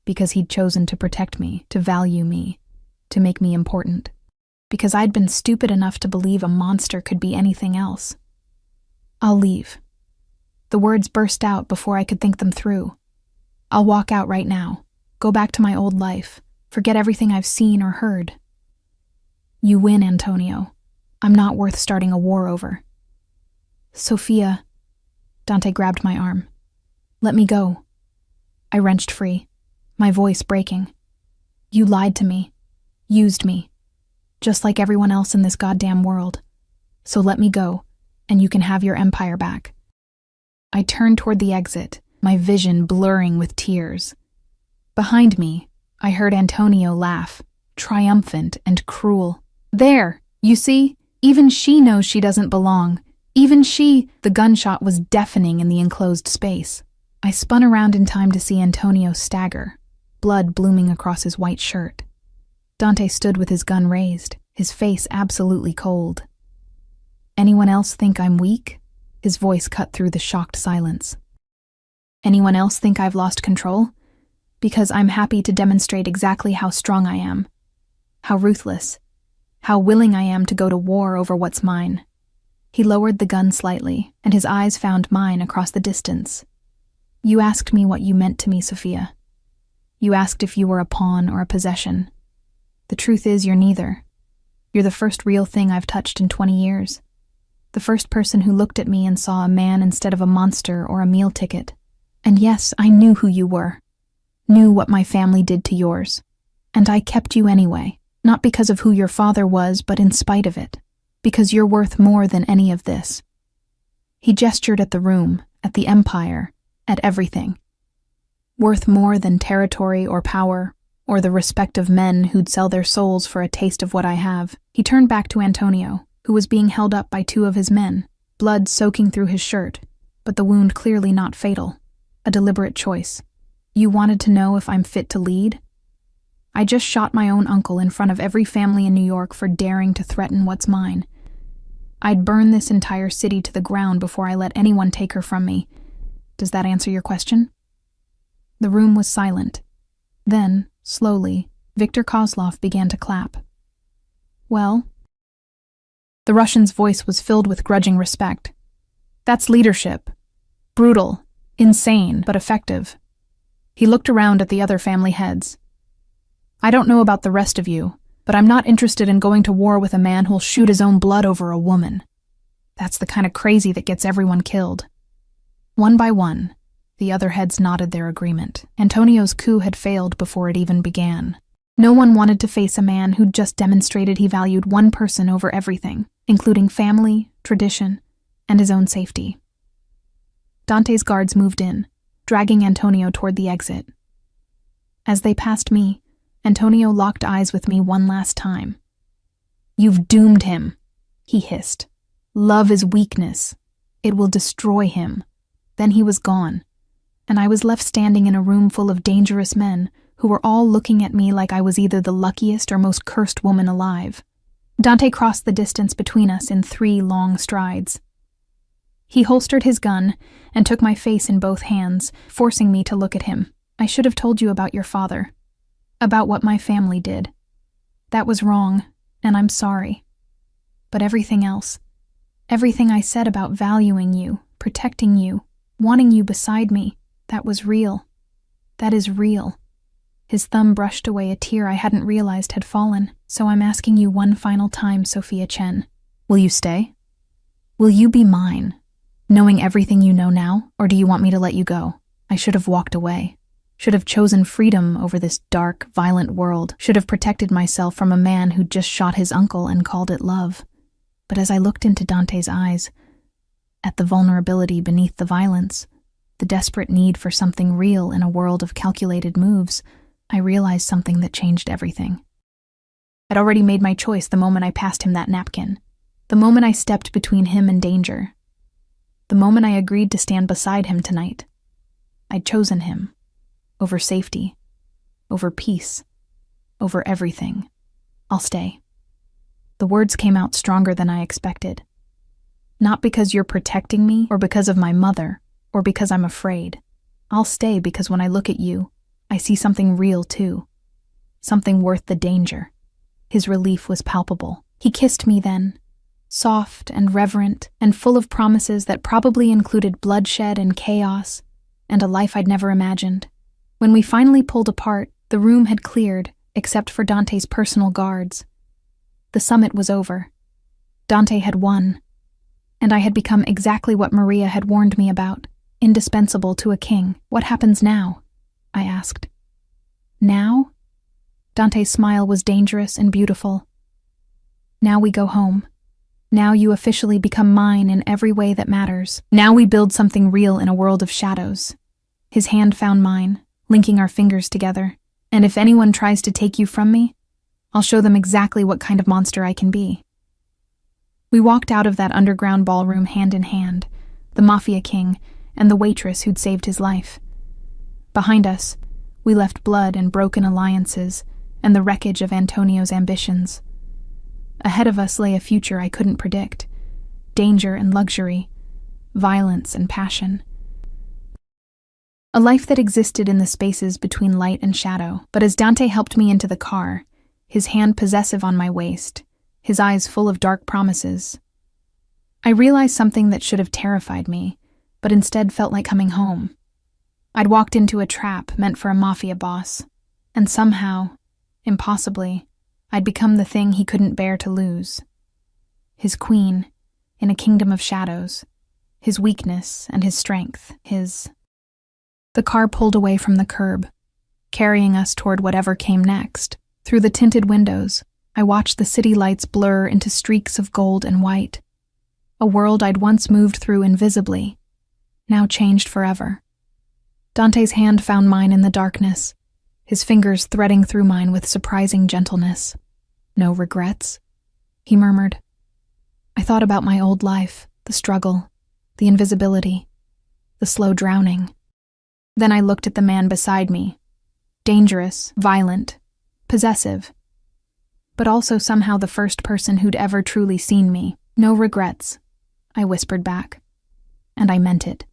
because he'd chosen to protect me, to value me, to make me important, because I'd been stupid enough to believe a monster could be anything else. I'll leave. The words burst out before I could think them through. I'll walk out right now, go back to my old life, forget everything I've seen or heard. You win, Antonio. I'm not worth starting a war over. Sophia. Dante grabbed my arm. Let me go. I wrenched free, my voice breaking. You lied to me, used me, just like everyone else in this goddamn world. So let me go, and you can have your empire back. I turned toward the exit, my vision blurring with tears. Behind me, I heard Antonio laugh, triumphant and cruel. There, you see? Even she knows she doesn't belong. Even she— The gunshot was deafening in the enclosed space. I spun around in time to see Antonio stagger, blood blooming across his white shirt. Dante stood with his gun raised, his face absolutely cold. Anyone else think I'm weak? His voice cut through the shocked silence. Anyone else think I've lost control? Because I'm happy to demonstrate exactly how strong I am, how ruthless, how willing I am to go to war over what's mine. He lowered the gun slightly, and his eyes found mine across the distance. You asked me what you meant to me, Sophia. You asked if you were a pawn or a possession. The truth is you're neither. You're the first real thing I've touched in 20 years. The first person who looked at me and saw a man instead of a monster or a meal ticket. And yes, I knew who you were. Knew what my family did to yours. And I kept you anyway, not because of who your father was, but in spite of it. Because you're worth more than any of this. He gestured at the room, at the empire, at everything. Worth more than territory or power, or the respect of men who'd sell their souls for a taste of what I have. He turned back to Antonio, who was being held up by 2 of his men, blood soaking through his shirt, but the wound clearly not fatal. A deliberate choice. You wanted to know if I'm fit to lead? I just shot my own uncle in front of every family in New York for daring to threaten what's mine. I'd burn this entire city to the ground before I let anyone take her from me. Does that answer your question? The room was silent. Then, slowly, Viktor Kozlov began to clap. Well? The Russian's voice was filled with grudging respect. That's leadership. Brutal, insane, but effective. He looked around at the other family heads. I don't know about the rest of you, but I'm not interested in going to war with a man who'll shoot his own blood over a woman. That's the kind of crazy that gets everyone killed. One by one, the other heads nodded their agreement. Antonio's coup had failed before it even began. No one wanted to face a man who'd just demonstrated he valued one person over everything, including family, tradition, and his own safety. Dante's guards moved in, dragging Antonio toward the exit. As they passed me, Antonio locked eyes with me one last time. You've doomed him, he hissed. Love is weakness. It will destroy him. Then he was gone, and I was left standing in a room full of dangerous men who were all looking at me like I was either the luckiest or most cursed woman alive. Dante crossed the distance between us in 3 long strides. He holstered his gun and took my face in both hands, forcing me to look at him. I should have told you about your father, about what my family did. That was wrong, and I'm sorry. But everything else, everything I said about valuing you, protecting you, wanting you beside me, that was real. That is real. His thumb brushed away a tear I hadn't realized had fallen. So I'm asking you one final time, Sophia Chen. Will you stay? Will you be mine, knowing everything you know now, or do you want me to let you go? I should have walked away. Should have chosen freedom over this dark, violent world. Should have protected myself from a man who'd just shot his uncle and called it love. But as I looked into Dante's eyes, at the vulnerability beneath the violence, the desperate need for something real in a world of calculated moves, I realized something that changed everything. I'd already made my choice the moment I passed him that napkin, the moment I stepped between him and danger, the moment I agreed to stand beside him tonight. I'd chosen him, over safety, over peace, over everything. I'll stay. The words came out stronger than I expected. Not because you're protecting me, or because of my mother, or because I'm afraid. I'll stay because when I look at you, I see something real too. Something worth the danger. His relief was palpable. He kissed me then, soft and reverent, and full of promises that probably included bloodshed and chaos, and a life I'd never imagined. When we finally pulled apart, the room had cleared, except for Dante's personal guards. The summit was over. Dante had won, and I had become exactly what Maria had warned me about, indispensable to a king. What happens now? I asked. Now? Dante's smile was dangerous and beautiful. Now we go home. Now you officially become mine in every way that matters. Now we build something real in a world of shadows. His hand found mine, linking our fingers together. And if anyone tries to take you from me, I'll show them exactly what kind of monster I can be. We walked out of that underground ballroom hand in hand, the Mafia king and the waitress who'd saved his life. Behind us, we left blood and broken alliances and the wreckage of Antonio's ambitions. Ahead of us lay a future I couldn't predict, danger and luxury, violence and passion. A life that existed in the spaces between light and shadow. But as Dante helped me into the car, his hand possessive on my waist, his eyes full of dark promises, I realized something that should have terrified me, but instead felt like coming home. I'd walked into a trap meant for a mafia boss, and somehow, impossibly, I'd become the thing he couldn't bear to lose. His queen, in a kingdom of shadows, his weakness and his strength, his... The car pulled away from the curb, carrying us toward whatever came next. Through the tinted windows, I watched the city lights blur into streaks of gold and white. A world I'd once moved through invisibly, now changed forever. Dante's hand found mine in the darkness, his fingers threading through mine with surprising gentleness. "No regrets?" he murmured. I thought about my old life, the struggle, the invisibility, the slow drowning. Then I looked at the man beside me, dangerous, violent, possessive, but also somehow the first person who'd ever truly seen me. "No regrets," I whispered back, and I meant it.